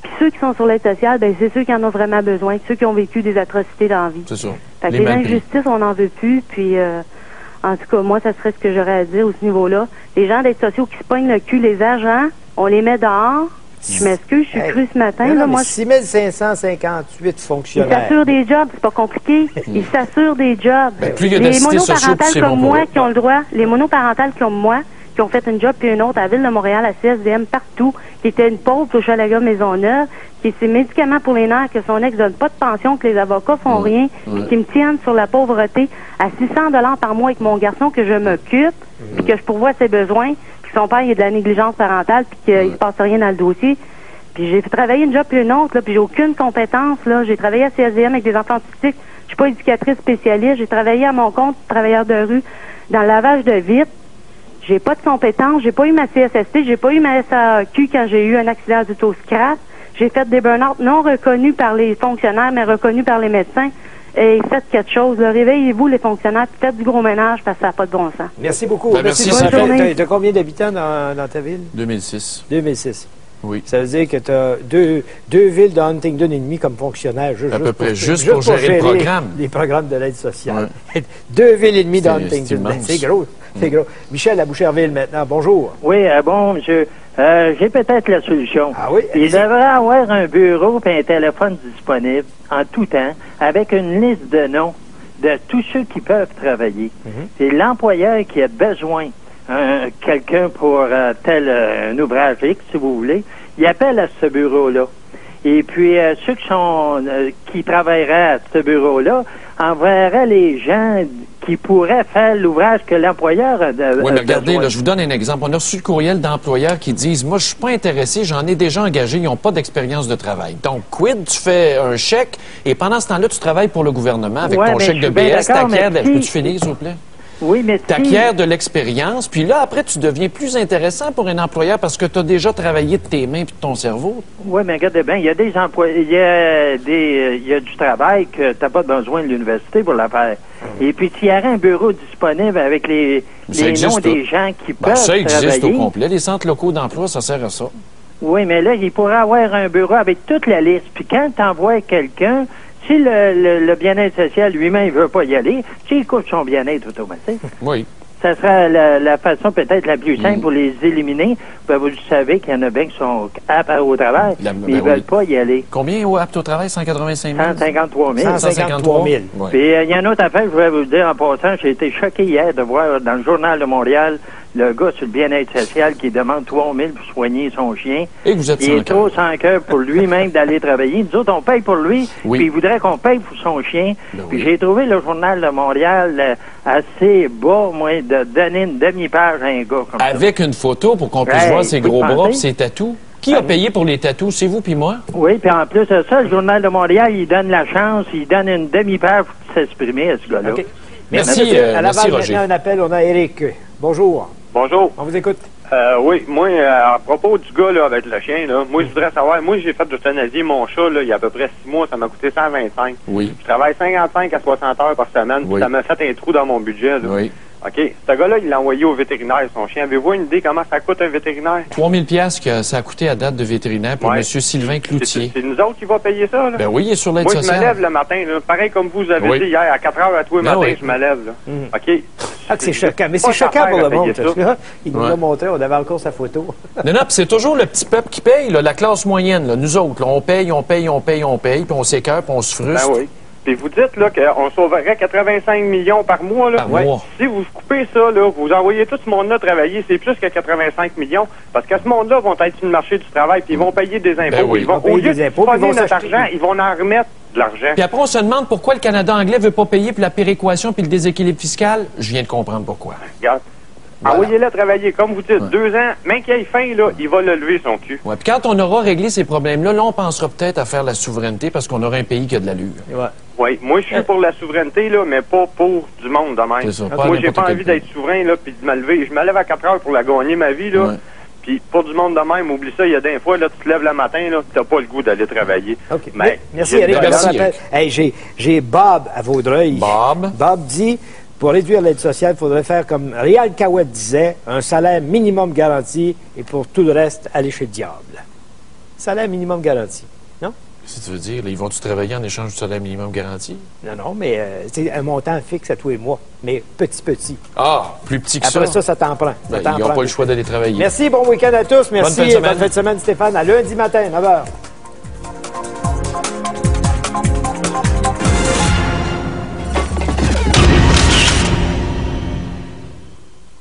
Puis ceux qui sont sur l'aide sociale, ben c'est ceux qui en ont vraiment besoin, ceux qui ont vécu des atrocités dans la vie. C'est ça. Fait que les injustices, on n'en veut plus. Puis en tout cas, moi, ça serait ce que j'aurais à dire au ce niveau-là. Les gens d'aide sociaux qui se pognent le cul, les agents, on les met dehors. Je m'excuse, je suis crue ce matin. Non, moi, 6558 fonctionnaires. Ils s'assurent des jobs, c'est pas compliqué. Ils s'assurent des jobs. Les monoparentales comme moi qui ont le droit, les monoparentales comme moi, qui ont fait une job puis une autre à la Ville de Montréal, à CSDM, partout, qui était une pauvre au Chalaga Maisonneuve, qui ses médicaments pour les nerfs, que son ex donne pas de pension, que les avocats font rien, qui me tiennent sur la pauvreté à 600 $ par mois avec mon garçon que je m'occupe, puis que je pourvois ses besoins, puis son père il y a de la négligence parentale, puis qu'il se passe rien dans le dossier. Puis j'ai fait travailler une job puis une autre, là, puis j'ai aucune compétence, là. J'ai travaillé à CSDM avec des enfants autistiques. Je suis pas éducatrice spécialiste. J'ai travaillé à mon compte, travailleur de rue, dans le lavage de vitres. J'ai pas de compétences, j'ai pas eu ma CSST, j'ai pas eu ma SAQ quand j'ai eu un accident d'auto-scrap. J'ai fait des burn-out non reconnus par les fonctionnaires, mais reconnus par les médecins. Et faites quelque chose. Réveillez-vous, les fonctionnaires, puis faites du gros ménage parce que ça n'a pas de bon sens. Merci beaucoup. Merci. Bonne journée. Tu as combien d'habitants dans ta ville? 2006. 2006. Oui. Ça veut dire que tu as deux villes de Huntingdon et demi comme fonctionnaire. Juste pour gérer le programme. Les programmes de l'aide sociale. Ouais. 2 villes et demie de Huntingdon. C'est gros. C'est gros. Michel à Boucherville maintenant. Bonjour. Oui, bon, monsieur. J'ai peut-être la solution. Ah oui? Il devrait avoir un bureau et un téléphone disponible en tout temps avec une liste de noms de tous ceux qui peuvent travailler. C'est l'employeur qui a besoin quelqu'un pour un ouvrage X, si vous voulez. Il appelle à ce bureau-là. Et puis, ceux qui travailleraient à ce bureau-là enverraient les gens qui pourraient faire l'ouvrage que l'employeur a oui, mais regardez, là, je vous donne un exemple. On a reçu le courriel d'employeurs qui disent « Moi, je suis pas intéressé, j'en ai déjà engagé, ils n'ont pas d'expérience de travail. » Donc, quid, tu fais un chèque et pendant ce temps-là, tu travailles pour le gouvernement avec ton chèque de BS, t'acquiers... Peux-tu finir, s'il vous plaît? Oui, mais t'acquiers de l'expérience, puis là, après, tu deviens plus intéressant pour un employeur parce que tu as déjà travaillé de tes mains et de ton cerveau. Oui, mais regardez bien, il y a des employés, il y a du travail que tu n'as pas besoin de l'université pour la faire. Et puis, s'il y aurait un bureau disponible avec les noms des gens qui peuvent ça existe travailler, au complet. Les centres locaux d'emploi, ça sert à ça. Oui, mais là, il pourrait avoir un bureau avec toute la liste. Puis quand tu envoies quelqu'un, si le bien-être social lui-même ne veut pas y aller, il coûte son bien-être automatique. Oui. Ça sera la façon peut-être la plus simple pour les éliminer. Ben, vous savez qu'il y en a bien qui sont aptes au travail, mais ils ne veulent pas y aller. Combien aptes au travail? 185 000? 153 000. 153 000. Oui. Puis il y a une autre affaire, je voulais vous le dire en passant, j'ai été choqué hier de voir dans le Journal de Montréal le gars sur le bien-être social qui demande 3 000 pour soigner son chien. Et que vous êtes il est trop sans cœur pour lui-même d'aller travailler. Nous autres, on paye pour lui, puis il voudrait qu'on paye pour son chien. Puis j'ai trouvé le Journal de Montréal assez bas, moi, de donner une demi-page à un gars comme ça. Avec une photo pour qu'on puisse voir ses gros bras et ses tatous. Qui a payé pour les tatous? C'est vous puis moi? Oui, puis en plus de ça, le Journal de Montréal, il donne la chance, il donne une demi-page pour s'exprimer à ce gars-là. Okay. Merci, merci Roger. Maintenant, un appel, on a Éric. Bonjour. Bonjour. On vous écoute. Oui, moi, à propos du gars là, avec le chien, là, moi, je voudrais savoir, moi, j'ai fait de l'euthanasie, mon chat, là, il y a à peu près 6 mois, ça m'a coûté 125. Oui. Je travaille 55 à 60 heures par semaine, puis ça m'a fait un trou dans mon budget. Là. Oui. OK. Ce gars-là, il l'a envoyé au vétérinaire, son chien. Avez-vous une idée comment ça coûte un vétérinaire? 3 000 $ que ça a coûté à date de vétérinaire pour M. Sylvain Cloutier. C'est nous autres qui va payer ça, là? Ben oui, il est sur l'aide sociale. Moi, je me lève le matin, là, pareil comme vous avez dit hier, à 4 heures à tous les matins, je me lève, là. OK? Ah, c'est choquant. Mais c'est choquant pour le monde. Il nous l'a montré, on avait encore sa photo. Non, puis c'est toujours le petit peuple qui paye, là, la classe moyenne. Là. Nous autres, là, on paye, puis on s'écœure, puis on se frustre. Ben oui. puis vous dites là qu'on sauverait 85 millions par mois. Là. Si vous coupez ça, là, vous envoyez tout ce monde-là travailler, c'est plus que 85 millions, parce que ce monde-là vont être sur le marché du travail, puis ils vont payer des impôts. Ils vont, au lieu de poser notre argent, ils vont en remettre de l'argent. Puis après, on se demande pourquoi le Canada anglais veut pas payer pour la péréquation puis le déséquilibre fiscal. Je viens de comprendre pourquoi. Regarde. Voilà. Envoyez-le travailler, comme vous dites, 2 ans, même qu'il ait faim, là, il va le lever son cul. Ouais. Puis quand on aura réglé ces problèmes-là, là, on pensera peut-être à faire la souveraineté parce qu'on aura un pays qui a de l'allure. Oui, moi, je suis pour la souveraineté, là, mais pas pour du monde de même. Ça, moi, j'ai pas envie d'être souverain, là, puis de me lever. Je me lève à 4 heures pour la gagner, ma vie, là. Puis pour du monde de même, oublie ça, il y a des fois, là, tu te lèves le matin, là, t'as pas le goût d'aller travailler. OK. Mais, merci, Eric. Hey, j'ai Bob à Vaudreuil. Bob dit... Pour réduire l'aide sociale, il faudrait faire comme Réal Cahouette disait, un salaire minimum garanti et pour tout le reste, aller chez le diable. Salaire minimum garanti, non? Qu'est-ce que tu veux dire? Ils vont-tu travailler en échange du salaire minimum garanti? Non, mais c'est un montant fixe à tous les mois, mais petit. Ah, plus petit que ça? Après ça t'en prend. Ils n'ont pas le choix d'aller travailler. Merci, bon week-end à tous. Merci, bonne fin de semaine, Stéphane. À lundi matin, 9h.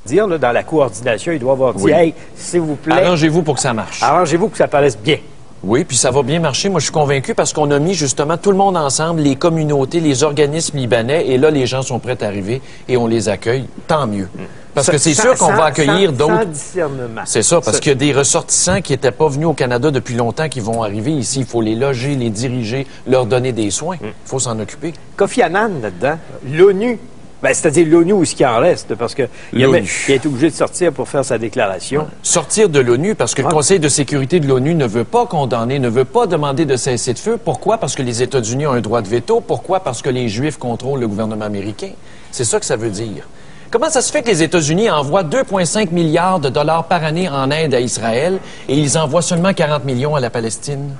Dire, là, dans la coordination, il doit avoir dit, hey, s'il vous plaît... Arrangez-vous pour que ça marche. Arrangez-vous pour que ça paraisse bien. Oui, puis ça va bien marcher. Moi, je suis convaincu parce qu'on a mis justement tout le monde ensemble, les communautés, les organismes libanais, et là, les gens sont prêts à arriver et on les accueille. Tant mieux. Parce que c'est sûr qu'on va accueillir d'autres... Sans discernement. C'est ça, parce qu'il y a des ressortissants qui n'étaient pas venus au Canada depuis longtemps qui vont arriver ici. Il faut les loger, les diriger, leur donner des soins. Il faut s'en occuper. Kofi Annan, là-dedans, l'ONU... Ben, c'est-à-dire l'ONU où ce qui en reste, parce qu'il a été obligé de sortir pour faire sa déclaration. Sortir de l'ONU, parce que le Conseil de sécurité de l'ONU ne veut pas condamner, ne veut pas demander de cesser de feu. Pourquoi? Parce que les États-Unis ont un droit de veto. Pourquoi? Parce que les Juifs contrôlent le gouvernement américain. C'est ça que ça veut dire. Comment ça se fait que les États-Unis envoient 2,5 milliards de dollars par année en aide à Israël et ils envoient seulement 40 millions à la Palestine?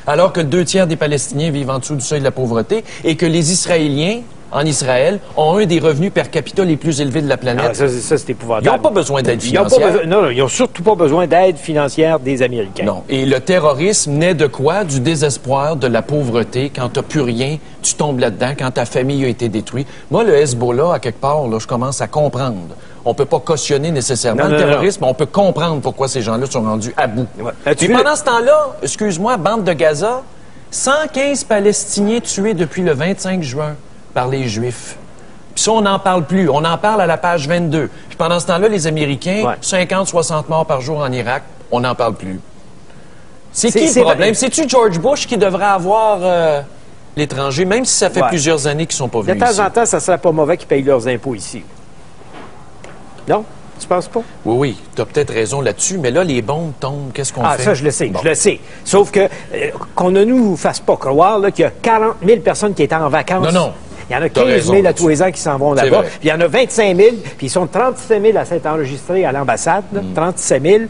Alors que 2 tiers des Palestiniens vivent en dessous du seuil de la pauvreté et que les Israéliens, en Israël, ont un des revenus per capita les plus élevés de la planète. Ah, ça, c'est épouvantable. Ils n'ont pas besoin d'aide financière. Ils n'ont surtout pas besoin d'aide financière des Américains. Non. Et le terrorisme naît de quoi? Du désespoir, de la pauvreté. Quand tu n'as plus rien, tu tombes là-dedans. Quand ta famille a été détruite. Moi, le Hezbollah, à quelque part, là, je commence à comprendre. On peut pas cautionner nécessairement le terrorisme, mais on peut comprendre pourquoi ces gens-là sont rendus à bout. Et pendant ce temps-là, excuse-moi, bande de Gaza, 115 Palestiniens tués depuis le 25 juin. Par les Juifs. Puis ça, on n'en parle plus. On en parle à la page 22. Puis pendant ce temps-là, les Américains, 50-60 morts par jour en Irak, on n'en parle plus. C'est qui le problème? C'est-tu George Bush qui devrait avoir l'étranger, même si ça fait plusieurs années qu'ils ne sont pas venus de temps en temps, ça ne serait pas mauvais qu'ils payent leurs impôts ici. Non? Tu penses pas? Oui, tu as peut-être raison là-dessus, mais là, les bombes tombent, qu'est-ce qu'on fait? Ah, ça, je le sais, je le sais. Sauf que qu'on ne nous fasse pas croire qu'il y a 40 000 personnes qui étaient en vacances. Non. Il y en a 15 000 à tous les ans qui s'en vont là-bas. Puis il y en a 25 000, puis ils sont 37 000 à s'être enregistrés à l'ambassade. 37 000.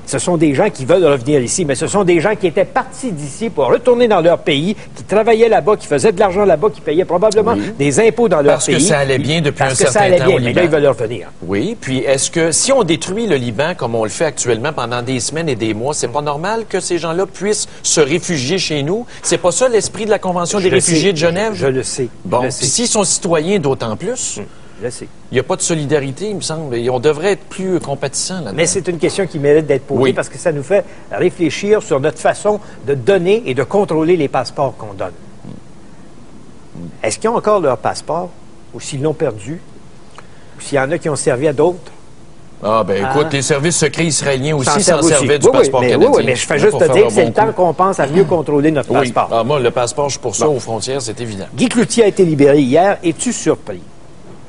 Ce sont des gens qui veulent revenir ici, mais ce sont des gens qui étaient partis d'ici pour retourner dans leur pays, qui travaillaient là-bas, qui faisaient de l'argent là-bas, qui payaient probablement des impôts dans leur pays. Parce que ça allait bien depuis un certain temps au Liban. Mais là, ils veulent revenir. Oui, puis est-ce que si on détruit le Liban comme on le fait actuellement pendant des semaines et des mois, c'est pas normal que ces gens-là puissent se réfugier chez nous? C'est pas ça l'esprit de la Convention des réfugiés de Genève? Je le sais. Bon, puis s'ils sont citoyens d'autant plus... Il n'y a pas de solidarité, il me semble. Et on devrait être plus compatissants là-dedans. Mais c'est une question qui mérite d'être posée parce que ça nous fait réfléchir sur notre façon de donner et de contrôler les passeports qu'on donne. Est-ce qu'ils ont encore leur passeport ou s'ils l'ont perdu ou s'il y en a qui ont servi à d'autres? Ah, ben écoute, les services secrets israéliens aussi s'en servaient du passeport canadien. Oui, mais je fais juste te dire que c'est le temps qu'on pense à mieux contrôler notre passeport. Ah, moi, le passeport, je suis pour ça aux frontières, c'est évident. Guy Cloutier a été libéré hier. Es-tu surpris?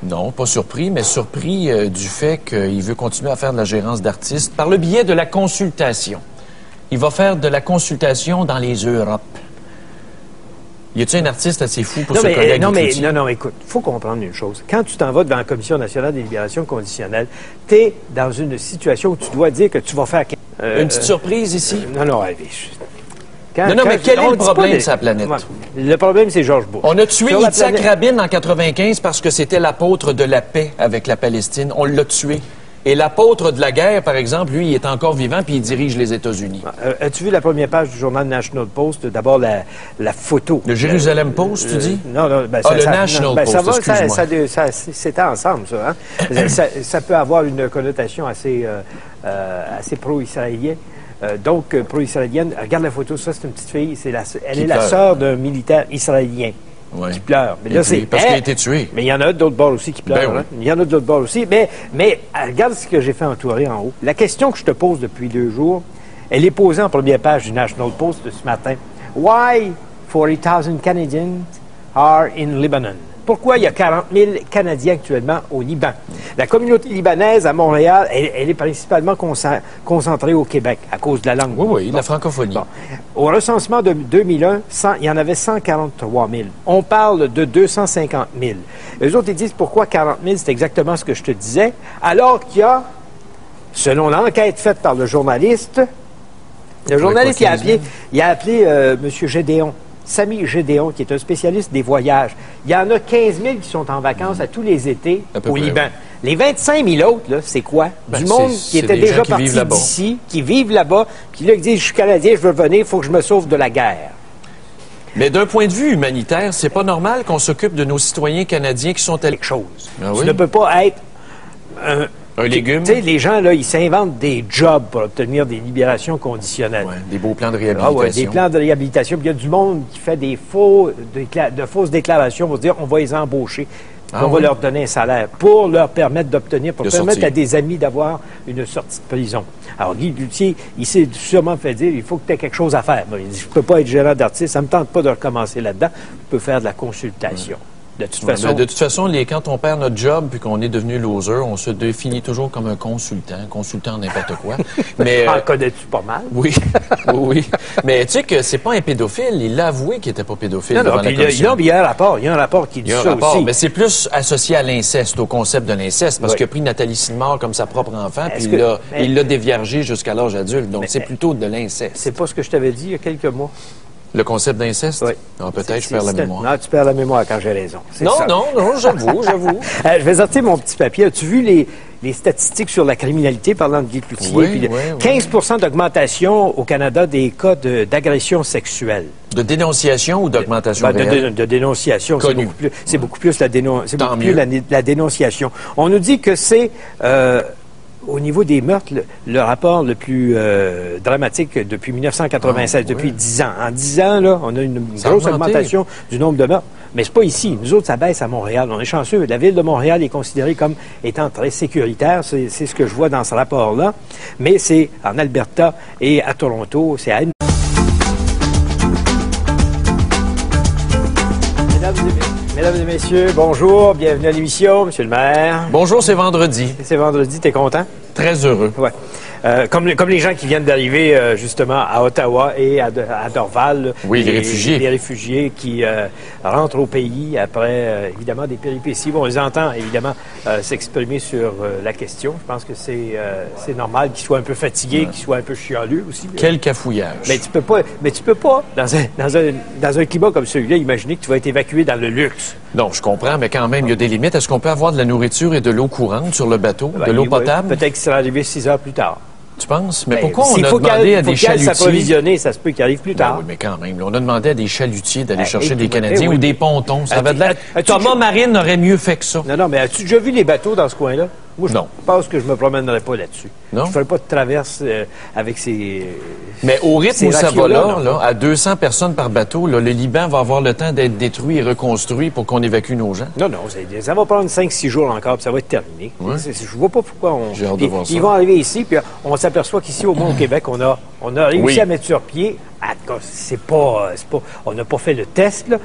Non, pas surpris, mais surpris du fait qu'il veut continuer à faire de la gérance d'artistes par le biais de la consultation. Il va faire de la consultation dans les Europes. Y a-t-il un artiste assez fou pour ce collègue Non, écoute, il faut comprendre une chose. Quand tu t'en vas devant la Commission nationale des libérations conditionnelles, tu es dans une situation où tu dois dire que tu vas faire... une petite surprise ici? Non, mais quel est le problème sur la planète? Le problème, c'est George Bush. On a tué Yitzhak Rabin en 95 parce que c'était l'apôtre de la paix avec la Palestine. On l'a tué. Et l'apôtre de la guerre, par exemple, lui, il est encore vivant puis il dirige les États-Unis. As-tu vu la première page du journal National Post? D'abord, la photo. Le Jérusalem Post, tu dis? Non, le National Post, excuse-moi. C'était ensemble, ça. Hein? ça peut avoir une connotation assez pro-israélienne. Donc, pro-israélienne, regarde la photo, ça, c'est une petite fille. Elle est la sœur d'un militaire israélien. Oui. Qui pleure. Mais là, parce qu'il a été tué. Mais il y en a d'autres bords aussi qui pleurent. Ben oui. Hein? Il y en a d'autres bords aussi. Mais regarde ce que j'ai fait entourer en haut. La question que je te pose depuis 2 jours, elle est posée en première page du National Post de ce matin. Why 40,000 Canadians are in Lebanon? Pourquoi il y a 40 000 Canadiens actuellement au Liban? La communauté libanaise à Montréal, elle est principalement concentrée au Québec à cause de la langue. Oui, la francophonie. Bon. Au recensement de 2001, il y en avait 143 000. On parle de 250 000. Eux autres, ils disent pourquoi 40 000, c'est exactement ce que je te disais, alors qu'il y a, selon l'enquête faite par le journaliste, il a appelé M. Gédéon. Samy Gédéon, qui est un spécialiste des voyages. Il y en a 15 000 qui sont en vacances à tous les étés au Liban. Oui. Les 25 000 autres, là, c'est quoi? Du monde qui était déjà parti d'ici, qui vivent là-bas, puis là, qui disent, je suis Canadien, je veux venir, il faut que je me sauve de la guerre. Mais d'un point de vue humanitaire, c'est pas normal qu'on s'occupe de nos citoyens canadiens qui sont quelque chose. Tu ne peux pas être un légume. Tu sais, les gens, là, ils s'inventent des jobs pour obtenir des libérations conditionnelles. Ouais, des beaux plans de réhabilitation. Des plans de réhabilitation. Puis il y a du monde qui fait de fausses déclarations pour se dire on va les embaucher. On va leur donner un salaire pour leur permettre d'obtenir, pour permettre à des amis d'avoir une sortie de prison. Alors, Guy Luthier, il s'est sûrement fait dire il faut que tu aies quelque chose à faire. Il dit je ne peux pas être gérant d'artiste, ça ne me tente pas de recommencer là-dedans. Je peux faire de la consultation. De toute façon, quand on perd notre job puis qu'on est devenu loser, on se définit toujours comme un consultant en n'importe quoi. Mais en connais-tu pas mal? Oui, oui. Mais tu sais que c'est pas un pédophile. Il l'a avoué qu'il était pas pédophile. Il y a un rapport. Il y a un rapport qui dit ça aussi. Mais c'est plus associé à l'inceste, au concept de l'inceste, parce qu'il a pris Nathalie Sidemore comme sa propre enfant, puis il l'a déviergé jusqu'à l'âge adulte. Donc c'est plutôt de l'inceste. C'est pas ce que je t'avais dit il y a quelques mois. Le concept d'inceste? Oui. Peut-être je perds la mémoire. Non, tu perds la mémoire quand j'ai raison. Non, j'avoue. Je vais sortir mon petit papier. As-tu vu les statistiques sur la criminalité parlant de Guy Cloutier? Oui, 15 d'augmentation au Canada des cas d'agression sexuelle. De dénonciation ou d'augmentation réelle? De dénonciation. C'est beaucoup plus la dénonciation. On nous dit que c'est... au niveau des meurtres, le rapport le plus dramatique depuis 1996, depuis 10 ans. En 10 ans, là, on a une grosse augmentation du nombre de meurtres. Mais c'est pas ici. Nous autres, ça baisse à Montréal. On est chanceux. La ville de Montréal est considérée comme étant très sécuritaire. C'est ce que je vois dans ce rapport-là. Mais c'est en Alberta et à Toronto. C'est à Mesdames et messieurs, bonjour, bienvenue à l'émission, Monsieur le maire. Bonjour, c'est vendredi. C'est vendredi, t'es content? Très heureux. Ouais. Comme les gens qui viennent d'arriver justement à Ottawa et à Dorval. Oui, les réfugiés. Les réfugiés qui rentrent au pays après, évidemment, des péripéties. Bon, on les entend, évidemment, s'exprimer sur la question. Je pense que c'est normal qu'ils soient un peu fatigués, qu'ils soient un peu chialus aussi. Quel cafouillage. Mais tu peux pas, dans un climat comme celui-là, imaginer que tu vas être évacué dans le luxe. Non, je comprends, mais quand même, il y a des limites. Est-ce qu'on peut avoir de la nourriture et de l'eau courante sur le bateau, de l'eau potable? Peut-être qu'il sera arrivé 6 heures plus tard. Tu penses? Mais pourquoi on a demandé à des chalutiers... s'approvisionner, ça se peut qu'il arrive plus tard. Oui, mais quand même, on a demandé à des chalutiers d'aller chercher des Canadiens ou des pontons. Ça avait de l'air... Thomas Marine aurait mieux fait que ça. Non, mais as-tu déjà vu les bateaux dans ce coin-là? Moi, je non. pense que je me promènerais pas là-dessus. Non? Je ne ferais pas de traverse avec ces... Mais au rythme où ça va là, à 200 personnes par bateau, là, le Liban va avoir le temps d'être détruit et reconstruit pour qu'on évacue nos gens. Non, ça va prendre 5-6 jours encore, puis ça va être terminé. Ouais. Je vois pas pourquoi on... J'ai hâte de voir ça. Ils vont arriver ici, puis on s'aperçoit qu'ici, au moins au Québec, on a réussi à mettre sur pied... on n'a pas fait le test, là.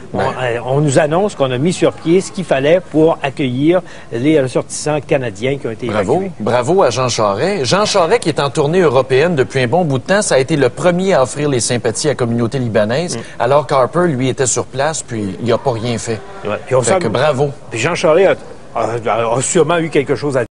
On nous annonce qu'on a mis sur pied ce qu'il fallait pour accueillir les ressortissants canadiens qui ont été évacués. Bravo à Jean Charest. Jean Charest, qui est en tournée européenne depuis un bon bout de temps, ça a été le premier à offrir les sympathies à la communauté libanaise, alors qu'Harper, lui, était sur place, puis il n'a pas rien fait. Ouais. Puis bravo. Puis Jean Charest a sûrement eu quelque chose à dire.